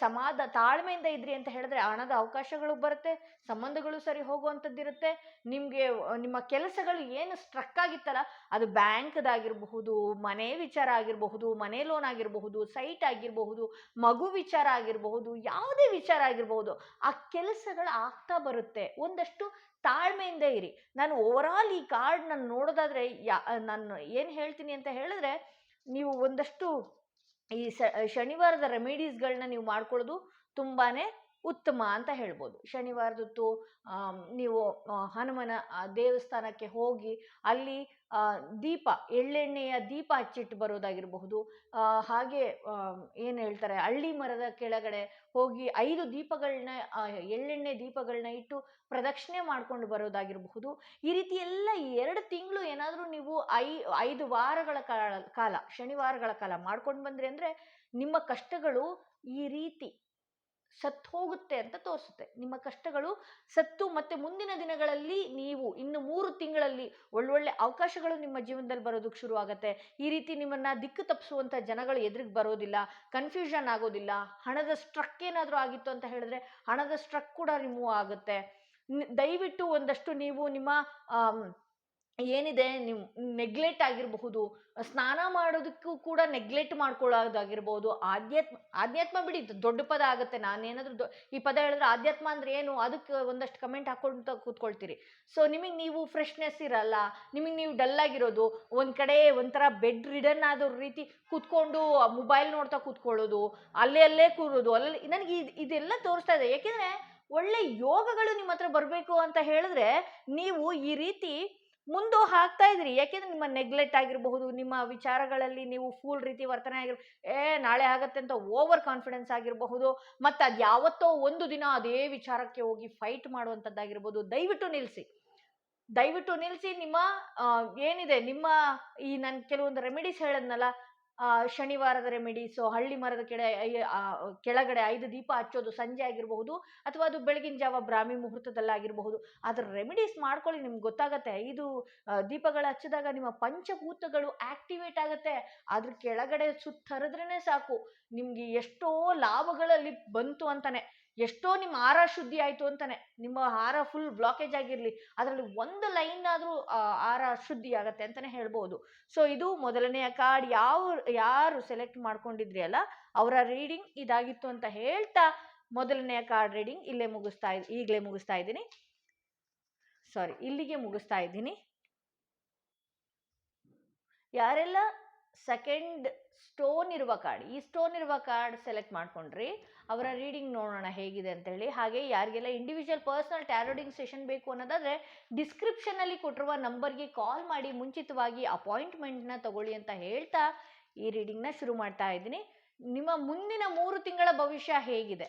ತಾಳ್ಮೆಯಿಂದ ಇದ್ರಿ ಅಂತ ಹೇಳಿದ್ರೆ ಹಣದ ಅವಕಾಶಗಳು ಬರುತ್ತೆ, ಸಂಬಂಧಗಳು ಸರಿ ಹೋಗುವಂಥದ್ದಿರುತ್ತೆ. ನಿಮ್ಮ ಕೆಲಸಗಳು ಏನು ಸ್ಟ್ರಕ್ ಆಗಿತ್ತಲ್ಲ, ಅದು ಬ್ಯಾಂಕ್ದಾಗಿರಬಹುದು, ಮನೆ ವಿಚಾರ ಆಗಿರಬಹುದು, ಮನೆ ಲೋನ್ ಆಗಿರಬಹುದು, ಸೈಟ್ ಆಗಿರಬಹುದು, ಮಗು ವಿಚಾರ ಆಗಿರಬಹುದು, ಯಾವುದೇ ವಿಚಾರ ಆಗಿರ್ಬೋದು, ಆ ಕೆಲಸಗಳು ಆಗ್ತಾ ಬರುತ್ತೆ. ಒಂದಷ್ಟು ತಾಳ್ಮೆಯಿಂದ ಇರಿ. ನಾನು ಓವರಾಲ್ ಈ ಕಾರ್ಡ್ ನಾನು ನೋಡೋದಾದ್ರೆ ನಾನು ಏನು ಹೇಳ್ತೀನಿ ಅಂತ ಹೇಳಿದ್ರೆ, ನೀವು ಒಂದಷ್ಟು ಈ ಶನಿವಾರದ ರೆಮಿಡೀಸ್ಗಳನ್ನ ನೀವು ಮಾಡ್ಕೊಳ್ಳೋದು ತುಂಬಾನೇ ಉತ್ತಮ ಅಂತ ಹೇಳ್ಬೋದು. ಶನಿವಾರದೊತ್ತು ನೀವು ಹನುಮನ ದೇವಸ್ಥಾನಕ್ಕೆ ಹೋಗಿ ಅಲ್ಲಿ ದೀಪ, ಎಳ್ಳೆಣ್ಣೆಯ ದೀಪ ಹಚ್ಚಿಟ್ಟು ಬರೋದಾಗಿರಬಹುದು. ಹಾಗೆ ಏನು ಹೇಳ್ತಾರೆ, ಹಳ್ಳಿ ಮರದ ಕೆಳಗಡೆ ಹೋಗಿ 5 ದೀಪಗಳನ್ನ, ಎಳ್ಳೆಣ್ಣೆ ದೀಪಗಳನ್ನ ಇಟ್ಟು ಪ್ರದಕ್ಷಿಣೆ ಮಾಡ್ಕೊಂಡು ಬರೋದಾಗಿರಬಹುದು. ಈ ರೀತಿ ಎಲ್ಲ ಈ 2 ತಿಂಗಳು ಏನಾದರೂ ನೀವು 5 ವಾರಗಳ ಕಾಲ, ಶನಿವಾರಗಳ ಕಾಲ ಮಾಡ್ಕೊಂಡು ಬಂದ್ರಿ ಅಂದರೆ ನಿಮ್ಮ ಕಷ್ಟಗಳು ಈ ರೀತಿ ಸತ್ತು ಹೋಗುತ್ತೆ ಅಂತ ತೋರಿಸುತ್ತೆ. ನಿಮ್ಮ ಕಷ್ಟಗಳು ಸತ್ತು ಮತ್ತೆ ಮುಂದಿನ ದಿನಗಳಲ್ಲಿ ನೀವು ಇನ್ನು 3 ತಿಂಗಳಲ್ಲಿ ಒಳ್ಳೊಳ್ಳೆ ಅವಕಾಶಗಳು ನಿಮ್ಮ ಜೀವನದಲ್ಲಿ ಬರೋದಕ್ಕೆ ಶುರು ಆಗುತ್ತೆ. ಈ ರೀತಿ ನಿಮ್ಮನ್ನ ದಿಕ್ಕು ತಪ್ಪಿಸುವಂಥ ಜನಗಳು ಎದುರಿಗೆ ಬರೋದಿಲ್ಲ, ಕನ್ಫ್ಯೂಷನ್ ಆಗೋದಿಲ್ಲ. ಹಣದ ಸ್ಟ್ರಕ್ ಏನಾದರೂ ಆಗಿತ್ತು ಅಂತ ಹೇಳಿದ್ರೆ ಹಣದ ಸ್ಟ್ರಕ್ ಕೂಡ ರಿಮೂವ್ ಆಗುತ್ತೆ. ದಯವಿಟ್ಟು ಒಂದಷ್ಟು ನೀವು ನಿಮ್ಮ ಏನಿದೆ ನೀವು ನೆಗ್ಲೆಕ್ಟ್ ಆಗಿರಬಹುದು, ಸ್ನಾನ ಮಾಡೋದಕ್ಕೂ ಕೂಡ ನೆಗ್ಲೆಕ್ಟ್ ಮಾಡ್ಕೊಳ್ಳೋದಾಗಿರ್ಬೋದು. ಆಧ್ಯಾತ್ಮ ಬಿಡಿ, ದೊಡ್ಡ ಪದ ಆಗುತ್ತೆ. ನಾನೇನಾದರೂ ಈ ಪದ ಹೇಳಿದ್ರೆ ಆಧ್ಯಾತ್ಮ ಅಂದ್ರೆ ಏನು, ಅದಕ್ಕೆ ಒಂದಷ್ಟು ಕಮೆಂಟ್ ಹಾಕೊಳ್ತಾ ಕೂತ್ಕೊಳ್ತೀರಿ. ಸೊ ನಿಮಗೆ ನೀವು ಫ್ರೆಶ್ನೆಸ್ ಇರಲ್ಲ, ನಿಮಗೆ ನೀವು ಡಲ್ ಆಗಿರೋದು, ಒಂದು ಕಡೆ ಒಂಥರ ಬೆಡ್ ರಿಡನ್ ಆದ ರೀತಿ ಕೂತ್ಕೊಂಡು ಮೊಬೈಲ್ ನೋಡ್ತಾ ಕೂತ್ಕೊಳ್ಳೋದು, ಅಲ್ಲೇ ಕೂರೋದು, ನನಗೆ ಇದೆಲ್ಲ ತೋರಿಸ್ತಾ ಇದೆ. ಯಾಕೆಂದರೆ ಒಳ್ಳೆ ಯೋಗಗಳು ನಿಮ್ಮ ಹತ್ರ ಬರಬೇಕು ಅಂತ ಹೇಳಿದ್ರೆ ನೀವು ಈ ರೀತಿ ಮುಂದೆ ಹಾಕ್ತಾ ಇದ್ರಿ. ಯಾಕೆಂದ್ರೆ ನಿಮ್ಮ ನೆಗ್ಲೆಕ್ಟ್ ಆಗಿರಬಹುದು, ನಿಮ್ಮ ವಿಚಾರಗಳಲ್ಲಿ ನೀವು ಫೂಲ್ ರೀತಿ ವರ್ತನೆ ನಾಳೆ ಆಗತ್ತೆ ಅಂತ ಓವರ್ ಕಾನ್ಫಿಡೆನ್ಸ್ ಆಗಿರಬಹುದು, ಮತ್ತು ಅದು ಯಾವತ್ತೋ ಒಂದು ದಿನ ಅದೇ ವಿಚಾರಕ್ಕೆ ಹೋಗಿ ಫೈಟ್ ಮಾಡುವಂಥದ್ದಾಗಿರ್ಬೋದು. ದಯವಿಟ್ಟು ನಿಲ್ಲಿಸಿ. ನಿಮ್ಮ ಏನಿದೆ ನಿಮ್ಮ ಈ ನಾನು ಕೆಲವೊಂದು ರೆಮಿಡೀಸ್ ಹೇಳದ್ನಲ್ಲ, ಶನಿವಾರದ ರೆಮಿಡೀಸು, ಹಳ್ಳಿ ಮರದ ಕೆಳಗಡೆ 5 ದೀಪ ಹಚ್ಚೋದು ಸಂಜೆ ಆಗಿರಬಹುದು, ಅಥವಾ ಅದು ಬೆಳಗಿನ ಜಾವ ಬ್ರಾಹ್ಮಿ ಮುಹೂರ್ತದಲ್ಲಾಗಿರಬಹುದು. ಅದರ ರೆಮಿಡೀಸ್ ಮಾಡ್ಕೊಳ್ಳಿ, ನಿಮ್ಗೆ ಗೊತ್ತಾಗತ್ತೆ. 5 ದೀಪಗಳು ಹಚ್ಚಿದಾಗ ನಿಮ್ಮ ಪಂಚಭೂತಗಳು ಆಕ್ಟಿವೇಟ್ ಆಗುತ್ತೆ. ಅದ್ರ ಕೆಳಗಡೆ ಸುತ್ತರಿದ್ರೇ ಸಾಕು, ನಿಮ್ಗೆ ಎಷ್ಟೋ ಲಾಭಗಳಲ್ಲಿ ಬಂತು ಅಂತಾನೆ, ಎಷ್ಟೋ ನಿಮ್ಮ ಆಹಾರ ಶುದ್ಧಿ ಆಯಿತು ಅಂತಾನೆ. ನಿಮ್ಮ ಆಹಾರ ಫುಲ್ ಬ್ಲಾಕೇಜ್ ಆಗಿರಲಿ, ಅದರಲ್ಲಿ ಒಂದು ಲೈನ್ ಆದರೂ ಆಹಾರ ಶುದ್ಧಿ ಆಗತ್ತೆ ಅಂತಾನೆ ಹೇಳ್ಬೋದು. ಸೊ ಇದು ಮೊದಲನೆಯ ಕಾರ್ಡ್. ಯಾರು ಸೆಲೆಕ್ಟ್ ಮಾಡ್ಕೊಂಡಿದ್ರಿ ಅಲ್ಲ, ಅವರ ರೀಡಿಂಗ್ ಇದಾಗಿತ್ತು ಅಂತ ಹೇಳ್ತಾ ಮೊದಲನೆಯ ಕಾರ್ಡ್ ರೀಡಿಂಗ್ ಈಗಲೇ ಮುಗಿಸ್ತಾ ಇದ್ದೀನಿ. ಇಲ್ಲಿಗೆ ಮುಗಿಸ್ತಾ ಇದ್ದೀನಿ. ಯಾರೆಲ್ಲ ಸೆಕೆಂಡ್ ಸ್ಟೋನ್ ಇರುವ ಕಾರ್ಡ್, ಈ ಸ್ಟೋನ್ ಇರುವ ಕಾರ್ಡ್ ಸೆಲೆಕ್ಟ್ ಮಾಡ್ಕೊಂಡ್ರಿ, ಅವರ ರೀಡಿಂಗ್ ನೋಡೋಣ ಹೇಗಿದೆ ಅಂತೇಳಿ. ಹಾಗೆ ಯಾರಿಗೆಲ್ಲ ಇಂಡಿವಿಜುವಲ್ ಪರ್ಸನಲ್ ಟ್ಯಾರೋಡಿಂಗ್ ಸೆಷನ್ ಬೇಕು ಅನ್ನೋದಾದರೆ ಡಿಸ್ಕ್ರಿಪ್ಷನಲ್ಲಿ ಕೊಟ್ಟಿರುವ ನಂಬರ್ಗೆ ಕಾಲ್ ಮಾಡಿ ಮುಂಚಿತವಾಗಿ ಅಪಾಯಿಂಟ್ಮೆಂಟ್ನ ತಗೊಳ್ಳಿ ಅಂತ ಹೇಳ್ತಾ ಈ ರೀಡಿಂಗ್ನ ಶುರು ಮಾಡ್ತಾ ಇದ್ದೀನಿ. ನಿಮ್ಮ ಮುಂದಿನ 3 ತಿಂಗಳ ಭವಿಷ್ಯ ಹೇಗಿದೆ,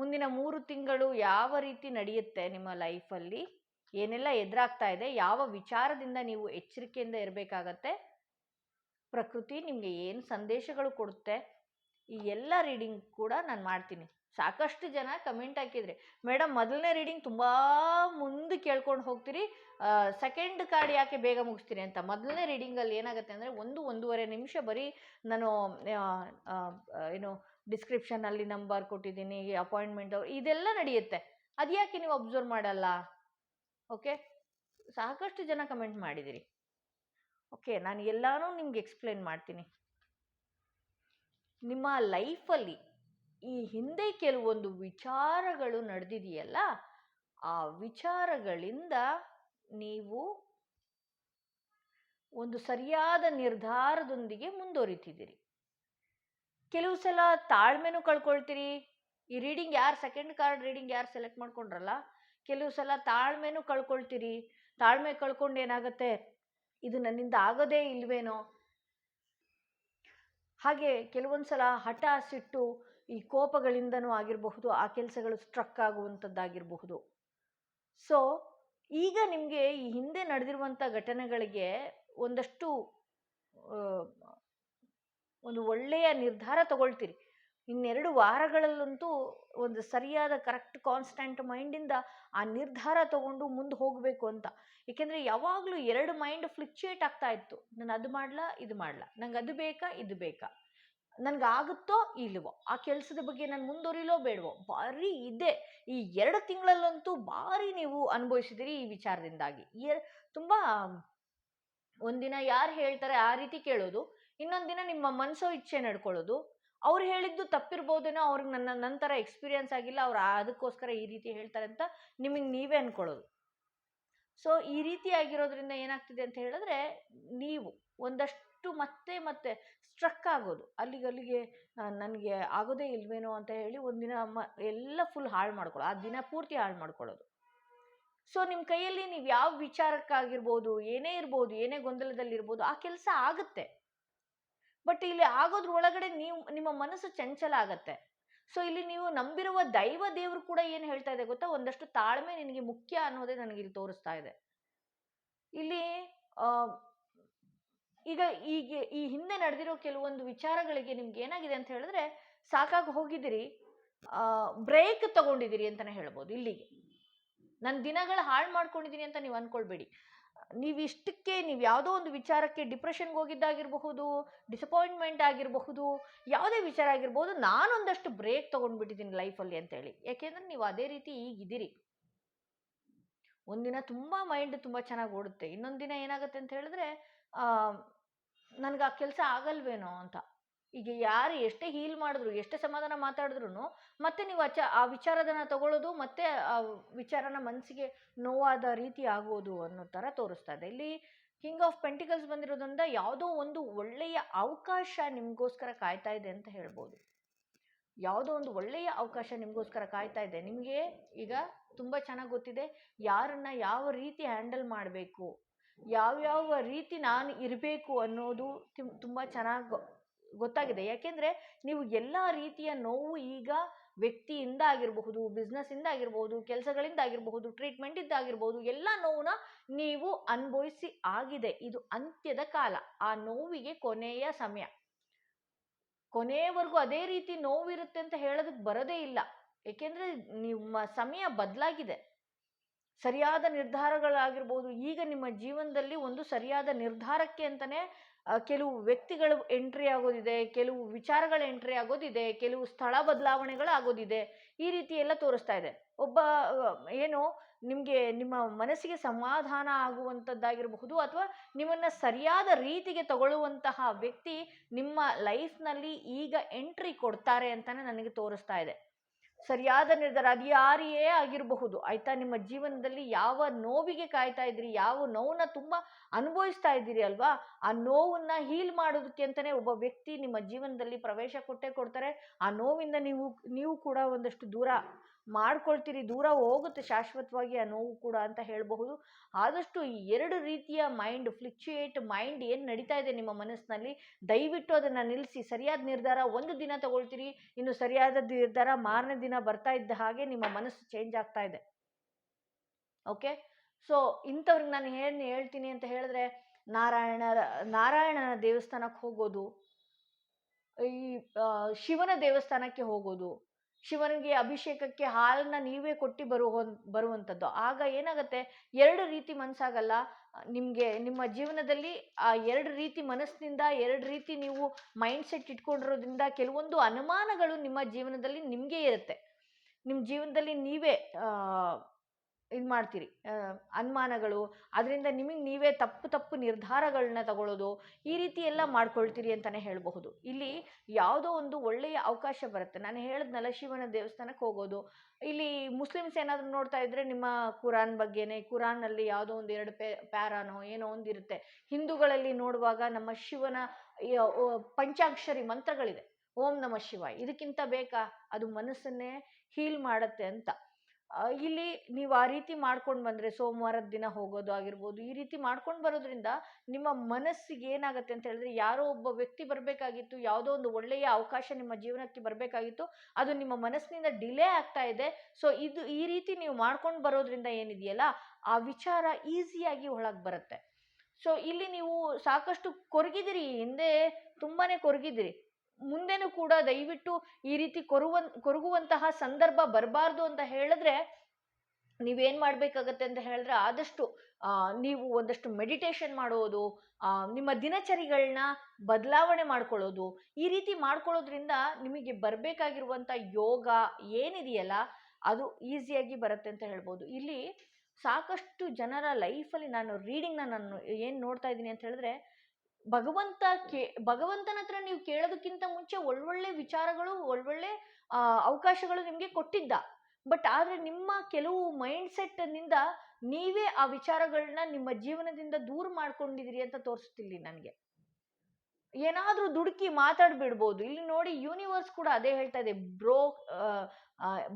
ಮುಂದಿನ 3 ತಿಂಗಳು ಯಾವ ರೀತಿ ನಡೆಯುತ್ತೆ ನಿಮ್ಮ ಲೈಫಲ್ಲಿ, ಏನೆಲ್ಲ ಎದುರಾಗ್ತಾ ಇದೆ, ಯಾವ ವಿಚಾರದಿಂದ ನೀವು ಎಚ್ಚರಿಕೆಯಿಂದ ಇರಬೇಕಾಗತ್ತೆ, ಪ್ರಕೃತಿ ನಿಮಗೆ ಏನು ಸಂದೇಶಗಳು ಕೊಡುತ್ತೆ, ಈ ಎಲ್ಲ ರೀಡಿಂಗ್ ಕೂಡ ನಾನು ಮಾಡ್ತೀನಿ. ಸಾಕಷ್ಟು ಜನ ಕಮೆಂಟ್ ಹಾಕಿದ್ರಿ, ಮೇಡಮ್ ಮೊದಲನೇ ರೀಡಿಂಗ್ ತುಂಬ ಮುಂದೆ ಕೇಳ್ಕೊಂಡು ಹೋಗ್ತೀರಿ, ಸೆಕೆಂಡ್ ಕಾರ್ಡ್ ಯಾಕೆ ಬೇಗ ಮುಗಿಸ್ತೀರಿ ಅಂತ. ಮೊದಲನೇ ರೀಡಿಂಗಲ್ಲಿ ಏನಾಗುತ್ತೆ ಅಂದರೆ 1-1.5 ನಿಮಿಷ ಬರೀ ನಾನು ಏನು ಡಿಸ್ಕ್ರಿಪ್ಷನಲ್ಲಿ ನಂಬರ್ ಕೊಟ್ಟಿದ್ದೀನಿ, ಅಪಾಯಿಂಟ್ಮೆಂಟ್ ಇದೆಲ್ಲ ನಡೆಯುತ್ತೆ. ಅದು ಯಾಕೆ ನೀವು ಅಬ್ಸರ್ವ್ ಮಾಡಲ್ಲ? ಓಕೆ, ಸಾಕಷ್ಟು ಜನ ಕಮೆಂಟ್ ಮಾಡಿದಿರಿ. ಓಕೆ, ನಾನು ಎಲ್ಲಾನು ನಿಮ್ಗೆ ಎಕ್ಸ್ಪ್ಲೇನ್ ಮಾಡ್ತೀನಿ. ನಿಮ್ಮ ಲೈಫಲ್ಲಿ ಈ ಹಿಂದೆ ಕೆಲವೊಂದು ವಿಚಾರಗಳು ನಡೆದಿದೆಯಲ್ಲ, ಆ ವಿಚಾರಗಳಿಂದ ನೀವು ಒಂದು ಸರಿಯಾದ ನಿರ್ಧಾರದೊಂದಿಗೆ ಮುಂದುವರಿತಿದ್ದೀರಿ. ಕೆಲವು ಸಲ ತಾಳ್ಮೆನೂ ಕಳ್ಕೊಳ್ತೀರಿ. ಈ ರೀಡಿಂಗ್ ಸೆಕೆಂಡ್ ಕಾರ್ಡ್ ರೀಡಿಂಗ್ ಯಾರು ಸೆಲೆಕ್ಟ್ ಮಾಡ್ಕೊಂಡ್ರಲ್ಲ, ಕೆಲವು ಸಲ ತಾಳ್ಮೆನೂ ಕಳ್ಕೊಳ್ತೀರಿ. ತಾಳ್ಮೆ ಕಳ್ಕೊಂಡು ಏನಾಗುತ್ತೆ, ಇದು ನನ್ನಿಂದ ಆಗೋದೇ ಇಲ್ವೇನೋ, ಹಾಗೆ ಕೆಲವೊಂದು ಸಲ ಹಠ, ಸಿಟ್ಟು, ಈ ಕೋಪಗಳಿಂದನೂ ಆಗಿರಬಹುದು, ಆ ಕೆಲಸಗಳು ಸ್ಟ್ರಕ್ ಆಗುವಂಥದ್ದಾಗಿರಬಹುದು. ಸೊ ಈಗ ನಿಮಗೆ ಈ ಹಿಂದೆ ನಡೆದಿರುವಂಥ ಘಟನೆಗಳಿಗೆ ಒಂದಷ್ಟು ಒಂದು ಒಳ್ಳೆಯ ನಿರ್ಧಾರ ತಗೊಳ್ತೀರಿ. 2 ವಾರಗಳಲ್ಲಂತೂ ಒಂದು ಸರಿಯಾದ ಕರೆಕ್ಟ್ ಕಾನ್ಸ್ಟೆಂಟ್ ಮೈಂಡಿಂದ ಆ ನಿರ್ಧಾರ ತಗೊಂಡು ಮುಂದೆ ಹೋಗಬೇಕು ಅಂತ. ಏಕೆಂದರೆ ಯಾವಾಗಲೂ 2 ಮೈಂಡ್ ಫ್ಲಿಕ್ಚುಯೇಟ್ ಆಗ್ತಾ ಇತ್ತು. ನಾನು ಅದು ಮಾಡಲಾ, ಇದು ಮಾಡಲಾ, ನಂಗೆ ಅದು ಬೇಕಾ, ಇದು ಬೇಕಾ, ನನಗೆ ಆಗುತ್ತೋ ಇಲ್ವೋ, ಆ ಕೆಲಸದ ಬಗ್ಗೆ ನಾನು ಮುಂದುವರಿಲೋ ಬೇಡವೋ, ಭಾರಿ ಇದೆ. ಈ 2 ತಿಂಗಳಲ್ಲಂತೂ ಭಾರಿ ನೀವು ಅನುಭವಿಸಿದಿರಿ ಈ ವಿಚಾರದಿಂದಾಗಿ. ತುಂಬ ಒಂದಿನ ಯಾರು ಹೇಳ್ತಾರೆ ಆ ರೀತಿ ಕೇಳೋದು, ಇನ್ನೊಂದು ದಿನ ನಿಮ್ಮ ಮನಸ್ಸೋ ಇಚ್ಛೆ ನಡ್ಕೊಳ್ಳೋದು, ಅವ್ರು ಹೇಳಿದ್ದು ತಪ್ಪಿರ್ಬೋದೇನೋ, ಅವ್ರಿಗೆ ನನ್ನ ನಂತರ ಎಕ್ಸ್ಪೀರಿಯನ್ಸ್ ಆಗಿಲ್ಲ, ಅವ್ರು ಅದಕ್ಕೋಸ್ಕರ ಈ ರೀತಿ ಹೇಳ್ತಾರೆ ಅಂತ ನಿಮಗೆ ನೀವೇ ಅನ್ಕೊಳ್ಳೋದು. ಸೊ ಈ ರೀತಿ ಆಗಿರೋದ್ರಿಂದ ಏನಾಗ್ತಿದೆ ಅಂತ ಹೇಳಿದ್ರೆ, ನೀವು ಒಂದಷ್ಟು ಮತ್ತೆ ಮತ್ತೆ ಸ್ಟ್ರಕ್ ಆಗೋದು, ಅಲ್ಲಿಗೆ ನನಗೆ ಆಗೋದೇ ಇಲ್ವೇನೋ ಅಂತ ಹೇಳಿ ಒಂದಿನ ಎಲ್ಲ ಫುಲ್ ಹಾಳು ಮಾಡ್ಕೊಳ್ಳೋದು, ಆ ದಿನ ಪೂರ್ತಿ ಹಾಳು ಮಾಡ್ಕೊಳ್ಳೋದು. ಸೊ ನಿಮ್ಮ ಕೈಯಲ್ಲಿ ನೀವು ಯಾವ ವಿಚಾರಕ್ಕಾಗಿರ್ಬೋದು, ಏನೇ ಇರ್ಬೋದು, ಏನೇ ಗೊಂದಲದಲ್ಲಿರ್ಬೋದು, ಆ ಕೆಲಸ ಆಗುತ್ತೆ. ಬಟ್ ಇಲ್ಲಿ ಆಗೋದ್ರ ಒಳಗಡೆ ನಿಮ್ಮ ಮನಸ್ಸು ಚಂಚಲ ಆಗತ್ತೆ. ಸೊ ಇಲ್ಲಿ ನೀವು ನಂಬಿರುವ ದೇವರು ಕೂಡ ಏನು ಹೇಳ್ತಾ ಇದೆ ಗೊತ್ತಾ, ಒಂದಷ್ಟು ತಾಳ್ಮೆ ನಿನಗೆ ಮುಖ್ಯ ಅನ್ನೋದೇ ನನಗೆ ಇಲ್ಲಿ ತೋರಿಸ್ತಾ ಇದೆ. ಇಲ್ಲಿ ಈಗ ಈ ಹಿಂದೆ ನಡೆದಿರೋ ಕೆಲವೊಂದು ವಿಚಾರಗಳಿಗೆ ನಿಮ್ಗೆ ಏನಾಗಿದೆ ಅಂತ ಹೇಳಿದ್ರೆ, ಸಾಕಾಗಿ ಹೋಗಿದ್ದೀರಿ, ಬ್ರೇಕ್ ತಗೊಂಡಿದ್ದೀರಿ ಅಂತಾನೆ ಹೇಳ್ಬೋದು. ಇಲ್ಲಿಗೆ ನನ್ನ ದಿನಗಳು ಹಾಳು ಮಾಡ್ಕೊಂಡಿದ್ದೀನಿ ಅಂತ ನೀವು ಅನ್ಕೊಳ್ಬೇಡಿ. ನೀವಿಷ್ಟಕ್ಕೆ ನೀವು ಯಾವುದೋ ಒಂದು ವಿಚಾರಕ್ಕೆ ಡಿಪ್ರೆಷನ್ಗೆ ಹೋಗಿದ್ದಾಗಿರಬಹುದು, ಡಿಸಪಾಯಿಂಟ್ಮೆಂಟ್ ಆಗಿರಬಹುದು, ಯಾವುದೇ ವಿಚಾರ ಆಗಿರ್ಬೋದು, ನಾನೊಂದಷ್ಟು ಬ್ರೇಕ್ ತೊಗೊಂಡ್ಬಿಟ್ಟಿದ್ದೀನಿ ಲೈಫಲ್ಲಿ ಅಂತೇಳಿ. ಯಾಕೆಂದರೆ ನೀವು ಅದೇ ರೀತಿ ಈಗಿದ್ದೀರಿ. ಒಂದಿನ ತುಂಬ ಮೈಂಡ್ ತುಂಬ ಚೆನ್ನಾಗಿ ಓಡುತ್ತೆ, ಇನ್ನೊಂದು ದಿನ ಏನಾಗುತ್ತೆ ಅಂತ ಹೇಳಿದ್ರೆ ನನಗೆ ಆ ಕೆಲಸ ಆಗಲ್ವೇನೋ ಅಂತ. ಈಗ ಯಾರು ಎಷ್ಟೇ ಹೀಲ್ ಮಾಡಿದ್ರು, ಎಷ್ಟೇ ಸಮಾಧಾನ ಮಾತಾಡಿದ್ರು ಮತ್ತೆ ನೀವು ಆ ವಿಚಾರದನ್ನ ತಗೊಳ್ಳೋದು, ಮತ್ತೆ ಆ ವಿಚಾರನ ಮನಸ್ಸಿಗೆ ನೋವಾದ ರೀತಿ ಆಗೋದು ಅನ್ನೋ ಥರ ತೋರಿಸ್ತಾ ಇದೆ. ಇಲ್ಲಿ ಕಿಂಗ್ ಆಫ್ ಪೆಂಟಿಕಲ್ಸ್ ಬಂದಿರೋದ್ರಿಂದ ಯಾವುದೋ ಒಂದು ಒಳ್ಳೆಯ ಅವಕಾಶ ನಿಮಗೋಸ್ಕರ ಕಾಯ್ತಾ ಇದೆ ಅಂತ ಹೇಳ್ಬೋದು. ಯಾವುದೋ ಒಂದು ಒಳ್ಳೆಯ ಅವಕಾಶ ನಿಮಗೋಸ್ಕರ ಕಾಯ್ತಾ ಇದೆ. ನಿಮಗೆ ಈಗ ತುಂಬ ಚೆನ್ನಾಗಿ ಗೊತ್ತಿದೆ ಯಾರನ್ನ ಯಾವ ರೀತಿ ಹ್ಯಾಂಡಲ್ ಮಾಡಬೇಕು, ಯಾವ್ಯಾವ ರೀತಿ ನಾನು ಇರಬೇಕು ಅನ್ನೋದು ತುಂಬ ಚೆನ್ನಾಗಿ ಗೊತ್ತಾಗಿದೆ. ಯಾಕೆಂದರೆ ನೀವು ಎಲ್ಲ ರೀತಿಯ ನೋವು ಈಗ ವ್ಯಕ್ತಿಯಿಂದ ಆಗಿರಬಹುದು, ಬಿಸ್ನೆಸ್ಸಿಂದ ಆಗಿರಬಹುದು, ಕೆಲಸಗಳಿಂದ ಆಗಿರಬಹುದು, ಟ್ರೀಟ್ಮೆಂಟಿಂದ ಆಗಿರ್ಬೋದು, ಎಲ್ಲ ನೋವನ್ನ ನೀವು ಅನುಭವಿಸಿ ಆಗಿದೆ. ಇದು ಅಂತ್ಯದ ಕಾಲ. ಆ ನೋವಿಗೆ ಕೊನೆಯ ಸಮಯ. ಕೊನೆಯವರೆಗೂ ಅದೇ ರೀತಿ ನೋವಿರುತ್ತೆ ಅಂತ ಹೇಳೋದಕ್ಕೆ ಬರೋದೇ ಇಲ್ಲ. ಏಕೆಂದರೆ ನಿಮ್ಮ ಸಮಯ ಬದಲಾಗಿದೆ. ಸರಿಯಾದ ನಿರ್ಧಾರಗಳಾಗಿರ್ಬೋದು, ಈಗ ನಿಮ್ಮ ಜೀವನದಲ್ಲಿ ಒಂದು ಸರಿಯಾದ ನಿರ್ಧಾರಕ್ಕೆ ಅಂತಲೇ ಕೆಲವು ವ್ಯಕ್ತಿಗಳು ಎಂಟ್ರಿ ಆಗೋದಿದೆ, ಕೆಲವು ವಿಚಾರಗಳು ಎಂಟ್ರಿ ಆಗೋದಿದೆ, ಕೆಲವು ಸ್ಥಳ ಬದಲಾವಣೆಗಳು ಆಗೋದಿದೆ. ಈ ರೀತಿ ಎಲ್ಲ ತೋರಿಸ್ತಾ ಇದೆ. ಒಬ್ಬ ಏನು ನಿಮಗೆ ನಿಮ್ಮ ಮನಸ್ಸಿಗೆ ಸಮಾಧಾನ ಆಗುವಂಥದ್ದಾಗಿರಬಹುದು, ಅಥವಾ ನಿಮ್ಮನ್ನು ಸರಿಯಾದ ರೀತಿಗೆ ತಗೊಳ್ಳುವಂತಹ ವ್ಯಕ್ತಿ ನಿಮ್ಮ ಲೈಫ್ನಲ್ಲಿ ಈಗ ಎಂಟ್ರಿ ಕೊಡ್ತಾರೆ ಅಂತಲೇ ನನಗೆ ತೋರಿಸ್ತಾ ಇದೆ. ಸರಿಯಾದ ನಿರ್ಧಾರ, ಅದು ಯಾರಿಯೇ ಆಗಿರಬಹುದು ಆಯ್ತಾ. ನಿಮ್ಮ ಜೀವನದಲ್ಲಿ ಯಾವ ನೋವಿಗೆ ಕಾಯ್ತಾ ಇದ್ದೀರಿ, ಯಾವ ನೋವನ್ನ ತುಂಬ ಅನುಭವಿಸ್ತಾ ಇದ್ದೀರಿ ಅಲ್ವಾ, ಆ ನೋವನ್ನ ಹೀಲ್ ಮಾಡೋದಕ್ಕೆ ಅಂತಲೇ ಒಬ್ಬ ವ್ಯಕ್ತಿ ನಿಮ್ಮ ಜೀವನದಲ್ಲಿ ಪ್ರವೇಶ ಕೊಡ್ತಾರೆ. ಆ ನೋವಿಂದ ನೀವು ಕೂಡ ಒಂದಷ್ಟು ದೂರ ಮಾಡ್ಕೊಳ್ತೀರಿ, ದೂರ ಹೋಗುತ್ತೆ ಶಾಶ್ವತವಾಗಿ ಆ ನೋವು ಕೂಡ ಅಂತ ಹೇಳಬಹುದು. ಆದಷ್ಟು ಈ ಎರಡು ರೀತಿಯ ಮೈಂಡ್ ಫ್ಲಿಕ್ಚುಯೇಟ್ ಮೈಂಡ್ ಏನು ನಡೀತಾ ಇದೆ ನಿಮ್ಮ ಮನಸ್ಸಿನಲ್ಲಿ, ದಯವಿಟ್ಟು ಅದನ್ನು ನಿಲ್ಲಿಸಿ. ಸರಿಯಾದ ನಿರ್ಧಾರ ಒಂದು ದಿನ ತಗೊಳ್ತೀರಿ, ಇನ್ನು ಸರಿಯಾದ ನಿರ್ಧಾರ ಮಾರನೇ ದಿನ ಬರ್ತಾ ಇದ್ದ ಹಾಗೆ ನಿಮ್ಮ ಮನಸ್ಸು ಚೇಂಜ್ ಆಗ್ತಾ ಇದೆ. ಓಕೆ, ಸೊ ಇಂಥವ್ರಿಗೆ ನಾನು ಏನು ಹೇಳ್ತೀನಿ ಅಂತ ಹೇಳಿದ್ರೆ, ನಾರಾಯಣನ ದೇವಸ್ಥಾನಕ್ಕೆ ಹೋಗೋದು, ಈ ಶಿವನ ದೇವಸ್ಥಾನಕ್ಕೆ ಹೋಗೋದು, ಶಿವನಿಗೆ ಅಭಿಷೇಕಕ್ಕೆ ಹಾಲನ್ನ ನೀವೇ ಕೊಟ್ಟು ಬರುವಂಥದ್ದು. ಆಗ ಏನಾಗುತ್ತೆ, ಎರಡು ರೀತಿ ಮನಸ್ಸಾಗಲ್ಲ ನಿಮಗೆ. ನಿಮ್ಮ ಜೀವನದಲ್ಲಿ ಆ ಎರಡು ರೀತಿ ಮನಸ್ಸಿನಿಂದ ಎರಡು ರೀತಿ ನೀವು ಮೈಂಡ್ ಸೆಟ್ ಇಟ್ಕೊಂಡಿರೋದ್ರಿಂದ ಕೆಲವೊಂದು ಅನುಮಾನಗಳು ನಿಮ್ಮ ಜೀವನದಲ್ಲಿ ನಿಮಗೆ ಇರುತ್ತೆ. ನಿಮ್ಮ ಜೀವನದಲ್ಲಿ ನೀವೇ ಇದು ಮಾಡ್ತೀರಿ, ಅನುಮಾನಗಳು, ಅದರಿಂದ ನಿಮಗೆ ನೀವೇ ತಪ್ಪು ನಿರ್ಧಾರಗಳನ್ನ ತಗೊಳ್ಳೋದು, ಈ ರೀತಿ ಎಲ್ಲ ಮಾಡ್ಕೊಳ್ತೀರಿ ಅಂತಲೇ ಹೇಳಬಹುದು. ಇಲ್ಲಿ ಯಾವುದೋ ಒಂದು ಒಳ್ಳೆಯ ಅವಕಾಶ ಬರುತ್ತೆ. ನಾನು ಹೇಳಿದ್ನಲ್ಲ, ಶಿವನ ದೇವಸ್ಥಾನಕ್ಕೆ ಹೋಗೋದು. ಇಲ್ಲಿ ಮುಸ್ಲಿಮ್ಸ್ ಏನಾದರೂ ನೋಡ್ತಾ ಇದ್ರೆ ನಿಮ್ಮ ಕುರಾನ್ ಬಗ್ಗೆನೇ, ಕುರಾನ್ನಲ್ಲಿ ಯಾವುದೋ ಒಂದು 2 ಪ್ಯಾರಾನೋ ಏನೋ ಒಂದಿರುತ್ತೆ. ಹಿಂದೂಗಳಲ್ಲಿ ನೋಡುವಾಗ ನಮ್ಮ ಶಿವನ ಪಂಚಾಕ್ಷರಿ ಮಂತ್ರಗಳಿದೆ, ಓಂ ನಮಃ ಶಿವಾಯ. ಇದಕ್ಕಿಂತ ಬೇಕಾ? ಅದು ಮನಸ್ಸನ್ನೇ ಹೀಲ್ ಮಾಡುತ್ತೆ ಅಂತ. ಇಲ್ಲಿ ನೀವು ಆ ರೀತಿ ಮಾಡ್ಕೊಂಡು ಬಂದರೆ, ಸೋಮವಾರದ ದಿನ ಹೋಗೋದು ಆಗಿರ್ಬೋದು, ಈ ರೀತಿ ಮಾಡ್ಕೊಂಡು ಬರೋದ್ರಿಂದ ನಿಮ್ಮ ಮನಸ್ಸಿಗೆ ಏನಾಗುತ್ತೆ ಅಂತ ಹೇಳಿದ್ರೆ, ಯಾರೋ ಒಬ್ಬ ವ್ಯಕ್ತಿ ಬರಬೇಕಾಗಿತ್ತು, ಯಾವುದೋ ಒಂದು ಒಳ್ಳೆಯ ಅವಕಾಶ ನಿಮ್ಮ ಜೀವನಕ್ಕೆ ಬರಬೇಕಾಗಿತ್ತು, ಅದು ನಿಮ್ಮ ಮನಸ್ಸಿನಿಂದ ಡಿಲೇ ಆಗ್ತಾ ಇದೆ. ಸೊ ಈ ರೀತಿ ನೀವು ಮಾಡ್ಕೊಂಡು ಬರೋದ್ರಿಂದ ಏನಿದೆಯಲ್ಲ, ಆ ವಿಚಾರ ಈಸಿಯಾಗಿ ಒಳಗೆ ಬರುತ್ತೆ. ಸೊ ಇಲ್ಲಿ ನೀವು ಸಾಕಷ್ಟು ಕೊರಗಿದಿರಿ, ಹಿಂದೆ ತುಂಬಾ ಕೊರಗಿದಿರಿ, ಮುಂದೆನೂ ಕೂಡ ದಯವಿಟ್ಟು ಈ ರೀತಿ ಕೊರಗುವಂತಹ ಸಂದರ್ಭ ಬರಬಾರ್ದು ಅಂತ ಹೇಳಿದ್ರೆ ನೀವೇನು ಮಾಡಬೇಕಾಗತ್ತೆ ಅಂತ ಹೇಳಿದ್ರೆ, ಆದಷ್ಟು ನೀವು ಒಂದಷ್ಟು ಮೆಡಿಟೇಷನ್ ಮಾಡೋದು, ನಿಮ್ಮ ದಿನಚರಿಗಳನ್ನ ಬದಲಾವಣೆ ಮಾಡ್ಕೊಳ್ಳೋದು, ಈ ರೀತಿ ಮಾಡ್ಕೊಳ್ಳೋದ್ರಿಂದ ನಿಮಗೆ ಬರಬೇಕಾಗಿರುವಂಥ ಯೋಗ ಏನಿದೆಯಲ್ಲ ಅದು ಈಸಿಯಾಗಿ ಬರುತ್ತೆ ಅಂತ ಹೇಳ್ಬೋದು. ಇಲ್ಲಿ ಸಾಕಷ್ಟು ಜನರ ಲೈಫಲ್ಲಿ ನಾನು ರೀಡಿಂಗ್ನ ಏನು ನೋಡ್ತಾ ಇದ್ದೀನಿ ಅಂತ ಹೇಳಿದ್ರೆ, ಭಗವಂತ ಭಗವಂತನ ಹತ್ರ ನೀವು ಕೇಳೋದಕ್ಕಿಂತ ಮುಂಚೆ ಒಳ್ಳೊಳ್ಳೆ ವಿಚಾರಗಳು, ಒಳ್ಳೊಳ್ಳೆ ಅವಕಾಶಗಳು ನಿಮಗೆ ಕೊಟ್ಟಿದ್ದ. ಬಟ್ ಆದ್ರೆ ನಿಮ್ಮ ಕೆಲವು ಮೈಂಡ್ ಸೆಟ್ ನಿಂದ ನೀವೇ ಆ ವಿಚಾರಗಳನ್ನ ನಿಮ್ಮ ಜೀವನದಿಂದ ದೂರ ಮಾಡ್ಕೊಂಡಿದ್ದೀರಿ ಅಂತ ತೋರಿಸ್ತಿಲ್ಲಿ ನನಗೆ. ಏನಾದ್ರೂ ದುಡುಕಿ ಮಾತಾಡ್ಬಿಡ್ಬೋದು. ಇಲ್ಲಿ ನೋಡಿ, ಯೂನಿವರ್ಸ್ ಕೂಡ ಅದೇ ಹೇಳ್ತಾ ಇದೆ,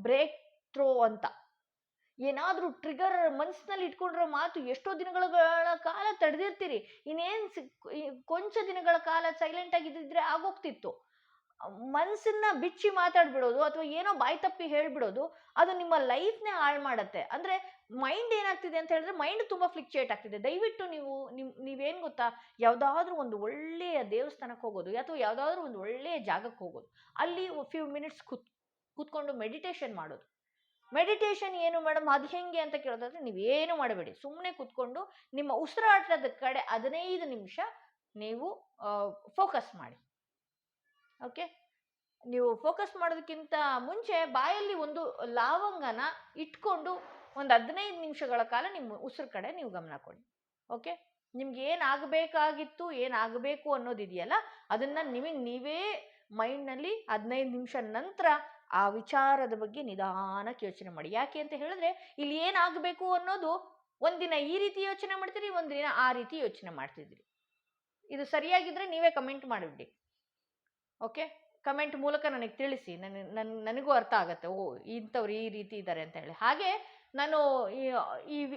ಬ್ರೇಕ್ ಥ್ರೋ ಅಂತ. ಏನಾದ್ರೂ ಟ್ರಿಗರ್ ಮನಸ್ಸಿನಲ್ಲಿ ಇಟ್ಕೊಂಡಿರೋ ಮಾತು ಎಷ್ಟೋ ದಿನಗಳ ಕಾಲ ತಡೆದಿರ್ತೀರಿ, ಇನ್ನೇನ್ ಕೊಂಚ ದಿನಗಳ ಕಾಲ ಸೈಲೆಂಟ್ ಆಗಿದ್ದಿದ್ರೆ ಆಗೋಗ್ತಿತ್ತು. ಮನಸ್ಸನ್ನ ಬಿಚ್ಚಿ ಮಾತಾಡ್ಬಿಡೋದು ಅಥವಾ ಏನೋ ಬಾಯಿ ತಪ್ಪಿ ಹೇಳ್ಬಿಡೋದು, ಅದು ನಿಮ್ಮ ಲೈಫ್ನೇ ಹಾಳು ಮಾಡತ್ತೆ. ಅಂದ್ರೆ ಮೈಂಡ್ ಏನಾಗ್ತಿದೆ ಅಂತ ಹೇಳಿದ್ರೆ, ಮೈಂಡ್ ತುಂಬಾ ಫ್ಲಿಕ್ಚುಯೇಟ್ ಆಗ್ತಿದೆ. ದಯವಿಟ್ಟು ನೀವೇನ್ ಗೊತ್ತಾ, ಯಾವ್ದಾದ್ರೂ ಒಂದು ಒಳ್ಳೆಯ ದೇವಸ್ಥಾನಕ್ಕೆ ಹೋಗೋದು ಅಥವಾ ಯಾವ್ದಾದ್ರೂ ಒಂದು ಒಳ್ಳೆಯ ಜಾಗಕ್ಕೆ ಹೋಗೋದು, ಅಲ್ಲಿ ಫ್ಯೂ ಮಿನಿಟ್ಸ್ ಕೂತ್ಕೊಂಡು ಮೆಡಿಟೇಷನ್ ಮಾಡೋದು. ಮೆಡಿಟೇಷನ್ ಏನು ಮೇಡಮ್, ಅದು ಹೆಂಗೆ ಅಂತ ಕೇಳೋದಾದ್ರೆ, ನೀವೇನು ಮಾಡಬೇಡಿ, ಸುಮ್ಮನೆ ಕೂತ್ಕೊಂಡು ನಿಮ್ಮ ಉಸಿರಾಟದ ಕಡೆ 15 ನಿಮಿಷ ನೀವು ಫೋಕಸ್ ಮಾಡಿ. ಓಕೆ, ನೀವು ಫೋಕಸ್ ಮಾಡೋದಕ್ಕಿಂತ ಮುಂಚೆ ಬಾಯಲ್ಲಿ ಒಂದು ಲವಂಗನ ಇಟ್ಕೊಂಡು ಒಂದು 15 ನಿಮಿಷಗಳ ಕಾಲ ನಿಮ್ಮ ಉಸಿರು ಕಡೆ ನೀವು ಗಮನ ಕೊಡಿ. ಓಕೆ, ನಿಮ್ಗೆ ಏನಾಗಬೇಕಾಗಿತ್ತು, ಏನಾಗಬೇಕು ಅನ್ನೋದಿದೆಯಲ್ಲ, ಅದನ್ನ ನೀವೇ ಮೈಂಡ್ನಲ್ಲಿ 15 ನಿಮಿಷ ನಂತರ ಆ ವಿಚಾರದ ಬಗ್ಗೆ ನಿಧಾನಕ್ಕೆ ಯೋಚನೆ ಮಾಡಿ. ಯಾಕೆ ಅಂತ ಹೇಳಿದ್ರೆ, ಇಲ್ಲಿ ಏನಾಗಬೇಕು ಅನ್ನೋದು ಒಂದಿನ ಈ ರೀತಿ ಯೋಚನೆ ಮಾಡ್ತೀರಿ, ಒಂದಿನ ಆ ರೀತಿ ಯೋಚನೆ ಮಾಡ್ತಿದ್ದೀರಿ. ಇದು ಸರಿಯಾಗಿದ್ರೆ ನೀವೇ ಕಮೆಂಟ್ ಮಾಡಿಬಿಡಿ. ಓಕೆ, ಕಮೆಂಟ್ ಮೂಲಕ ನನಗೆ ತಿಳಿಸಿ, ನನಗೂ ಅರ್ಥ ಆಗತ್ತೆ, ಓ ಇಂಥವ್ರು ಈ ರೀತಿ ಇದ್ದಾರೆ ಅಂತ ಹೇಳಿ. ಹಾಗೆ ನಾನು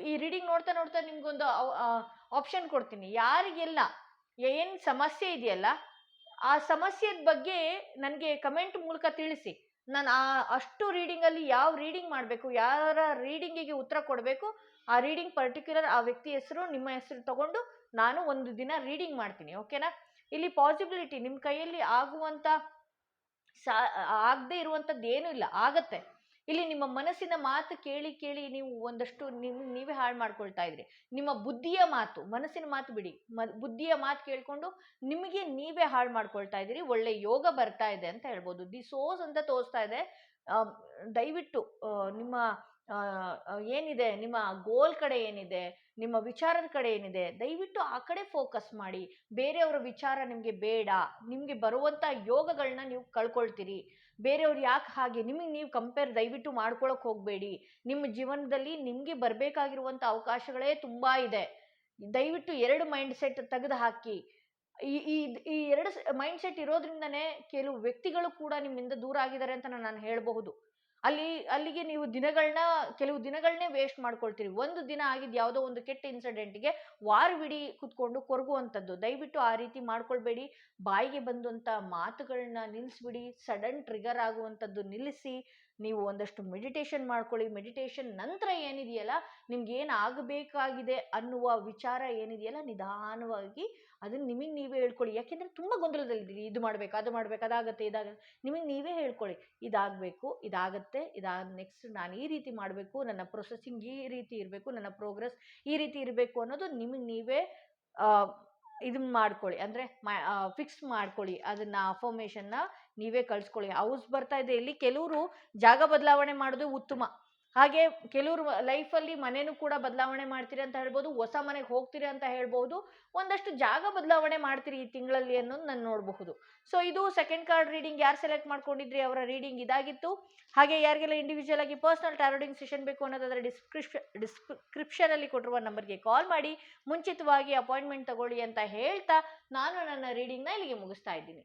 ಈ ರೀಡಿಂಗ್ ನೋಡ್ತಾ ನೋಡ್ತಾ ನಿಮ್ಗೊಂದು ಆಪ್ಷನ್ ಕೊಡ್ತೀನಿ. ಯಾರಿಗೆಲ್ಲ ಏನು ಸಮಸ್ಯೆ ಇದೆಯಲ್ಲ, ಆ ಸಮಸ್ಯೆದ ಬಗ್ಗೆ ನನಗೆ ಕಮೆಂಟ್ ಮೂಲಕ ತಿಳಿಸಿ. ನಾನು ಅಷ್ಟು ರೀಡಿಂಗಲ್ಲಿ ಯಾವ ರೀಡಿಂಗ್ ಮಾಡಬೇಕು, ಯಾರ ರೀಡಿಂಗಿಗೆ ಉತ್ತರ ಕೊಡಬೇಕು, ಆ ರೀಡಿಂಗ್ ಪರ್ಟಿಕ್ಯುಲರ್ ಆ ವ್ಯಕ್ತಿ ಹೆಸರು, ನಿಮ್ಮ ಹೆಸರು ತಗೊಂಡು ನಾನು ಒಂದು ದಿನ ರೀಡಿಂಗ್ ಮಾಡ್ತೀನಿ. ಓಕೆನಾ? ಇಲ್ಲಿ ಪಾಸಿಬಿಲಿಟಿ ನಿಮ್ಮ ಕೈಯಲ್ಲಿ ಆಗುವಂಥ ಆಗದೆ ಇರುವಂಥದ್ದು ಏನೂ ಇಲ್ಲ, ಆಗತ್ತೆ. ಇಲ್ಲಿ ನಿಮ್ಮ ಮನಸ್ಸಿನ ಮಾತು ಕೇಳಿ ಕೇಳಿ ನೀವು ಒಂದಷ್ಟು ನೀವೇ ಹಾಳು ಮಾಡ್ಕೊಳ್ತಾ ಇದ್ರಿ. ನಿಮ್ಮ ಬುದ್ಧಿಯ ಮಾತು, ಮನಸ್ಸಿನ ಮಾತು ಬಿಡಿ, ಬುದ್ಧಿಯ ಮಾತು ಕೇಳ್ಕೊಂಡು ನಿಮಗೆ ನೀವೇ ಹಾಳು ಮಾಡ್ಕೊಳ್ತಾ ಇದ್ದೀರಿ. ಒಳ್ಳೆ ಯೋಗ ಬರ್ತಾ ಇದೆ ಅಂತ ಹೇಳ್ಬೋದು. ದಿ ಸೋರ್ಸ್ ಅಂತ ತೋರಿಸ್ತಾ ಇದೆ. ದಯವಿಟ್ಟು ನಿಮ್ಮ ಏನಿದೆ, ನಿಮ್ಮ ಗೋಲ್ ಕಡೆ ಏನಿದೆ, ನಿಮ್ಮ ವಿಚಾರದ ಕಡೆ ಏನಿದೆ, ದಯವಿಟ್ಟು ಆ ಕಡೆ ಫೋಕಸ್ ಮಾಡಿ. ಬೇರೆಯವರ ವಿಚಾರ ನಿಮಗೆ ಬೇಡ. ನಿಮಗೆ ಬರುವಂಥ ಯೋಗಗಳನ್ನ ನೀವು ಕಳ್ಕೊಳ್ತೀರಿ. ಬೇರೆಯವ್ರು ಯಾಕೆ ಹಾಗೆ, ನಿಮಗೆ ನೀವು ಕಂಪೇರ್ ದಯವಿಟ್ಟು ಮಾಡ್ಕೊಳಕ್ಕೆ ಹೋಗಬೇಡಿ. ನಿಮ್ಮ ಜೀವನದಲ್ಲಿ ನಿಮಗೆ ಬರಬೇಕಾಗಿರುವಂಥ ಅವಕಾಶಗಳೇ ತುಂಬ ಇದೆ. ದಯವಿಟ್ಟು 2 ಮೈಂಡ್ ಸೆಟ್ ತೆಗೆದು ಹಾಕಿ. ಈ 2 ಮೈಂಡ್ ಸೆಟ್ ಇರೋದ್ರಿಂದನೇ ಕೆಲವು ವ್ಯಕ್ತಿಗಳು ಕೂಡ ನಿಮ್ಮಿಂದ ದೂರ ಆಗಿದ್ದಾರೆ ಅಂತ ನಾನು ಹೇಳಬಹುದು. ಅಲ್ಲಿಗೆ ನೀವು ಕೆಲವು ದಿನಗಳನ್ನೇ ವೇಸ್ಟ್ ಮಾಡ್ಕೊಳ್ತೀರಿ. ಒಂದು ದಿನ ಆಗಿದ್ದು ಯಾವುದೋ ಒಂದು ಕೆಟ್ಟ ಇನ್ಸಿಡೆಂಟ್ಗೆ ವಾರವಿಡೀ ಕುತ್ಕೊಂಡು ಕೊರಗುವಂಥದ್ದು. ದಯವಿಟ್ಟು ಆ ರೀತಿ ಮಾಡ್ಕೊಳ್ಬೇಡಿ. ಬಾಯಿಗೆ ಬಂದಂಥ ಮಾತುಗಳನ್ನ ನಿಲ್ಲಿಸ್ಬಿಡಿ. ಸಡನ್ ಟ್ರಿಗರ್ ಆಗುವಂಥದ್ದು ನಿಲ್ಲಿಸಿ. ನೀವು ಒಂದಷ್ಟು ಮೆಡಿಟೇಷನ್ ಮಾಡ್ಕೊಳ್ಳಿ. ಮೆಡಿಟೇಷನ್ ನಂತರ ಏನಿದೆಯಲ್ಲ, ನಿಮ್ಗೆ ಏನು ಆಗಬೇಕಾಗಿದೆ ಅನ್ನುವ ವಿಚಾರ ಏನಿದೆಯಲ್ಲ, ನಿಧಾನವಾಗಿ ಅದನ್ನ ನಿಮಗೆ ನೀವೇ ಹೇಳ್ಕೊಳ್ಳಿ. ಯಾಕೆಂದರೆ ತುಂಬ ಗೊಂದಲದಲ್ಲಿದ್ದೀರಿ. ಇದು ಮಾಡ್ಬೇಕು, ಅದು ಮಾಡ್ಬೇಕು, ಅದಾಗತ್ತೆ, ಇದಾಗತ್ತೆ. ನಿಮಗೆ ನೀವೇ ಹೇಳ್ಕೊಳ್ಳಿ, ಇದಾಗಬೇಕು, ಇದಾಗತ್ತೆ, ಇದಾದ ನೆಕ್ಸ್ಟ್ ನಾನು ಈ ರೀತಿ ಮಾಡಬೇಕು, ನನ್ನ ಪ್ರೊಸೆಸಿಂಗ್ ಈ ರೀತಿ ಇರಬೇಕು, ನನ್ನ ಪ್ರೋಗ್ರೆಸ್ ಈ ರೀತಿ ಇರಬೇಕು ಅನ್ನೋದು ನಿಮಗೆ ನೀವೇ ಇದನ್ನ ಮಾಡ್ಕೊಳ್ಳಿ. ಅಂದರೆ ಫಿಕ್ಸ್ ಮಾಡ್ಕೊಳ್ಳಿ. ಅದನ್ನು ಅಫರ್ಮೇಷನ್ನ ನೀವೇ ಕಳಿಸ್ಕೊಳ್ಳಿ. ಹೌಸ್ ಬರ್ತಾ ಇದೆ, ಇಲ್ಲಿ ಕೆಲವರು ಜಾಗ ಬದಲಾವಣೆ ಮಾಡೋದು ಉತ್ತಮ. ಹಾಗೆ ಕೆಲವರು ಲೈಫಲ್ಲಿ ಮನೆಯೂ ಕೂಡ ಬದಲಾವಣೆ ಮಾಡ್ತೀರಿ ಅಂತ ಹೇಳ್ಬೋದು. ಹೊಸ ಮನೆಗೆ ಹೋಗ್ತೀರಿ ಅಂತ ಹೇಳ್ಬೋದು. ಒಂದಷ್ಟು ಜಾಗ ಬದಲಾವಣೆ ಮಾಡ್ತೀರಿ ಈ ತಿಂಗಳಲ್ಲಿ ಅನ್ನೋದು ನಾನು ನೋಡಬಹುದು. ಸೊ ಇದು ಸೆಕೆಂಡ್ ಕಾರ್ಡ್ ರೀಡಿಂಗ್. ಯಾರು ಸೆಲೆಕ್ಟ್ ಮಾಡ್ಕೊಂಡಿದ್ರಿ ಅವರ ರೀಡಿಂಗ್ ಇದಾಗಿತ್ತು. ಹಾಗೆ ಯಾರಿಗೆಲ್ಲ ಇಂಡಿವಿಜುವಲ್ ಆಗಿ ಪರ್ಸನಲ್ ಟಾರೋಡಿಂಗ್ ಸೆಷನ್ ಬೇಕು ಅನ್ನೋದಾದ್ರೆ ಡಿಸ್ಕ್ರಿಪ್ಷನಲ್ಲಿ ಕೊಟ್ಟಿರುವ ನಂಬರ್ಗೆ ಕಾಲ್ ಮಾಡಿ ಮುಂಚಿತವಾಗಿ ಅಪಾಯಿಂಟ್ಮೆಂಟ್ ತಗೊಳ್ಳಿ ಅಂತ ಹೇಳ್ತಾ ನಾನು ನನ್ನ ರೀಡಿಂಗ್ನ ಇಲ್ಲಿಗೆ ಮುಗಿಸ್ತಾ ಇದ್ದೀನಿ.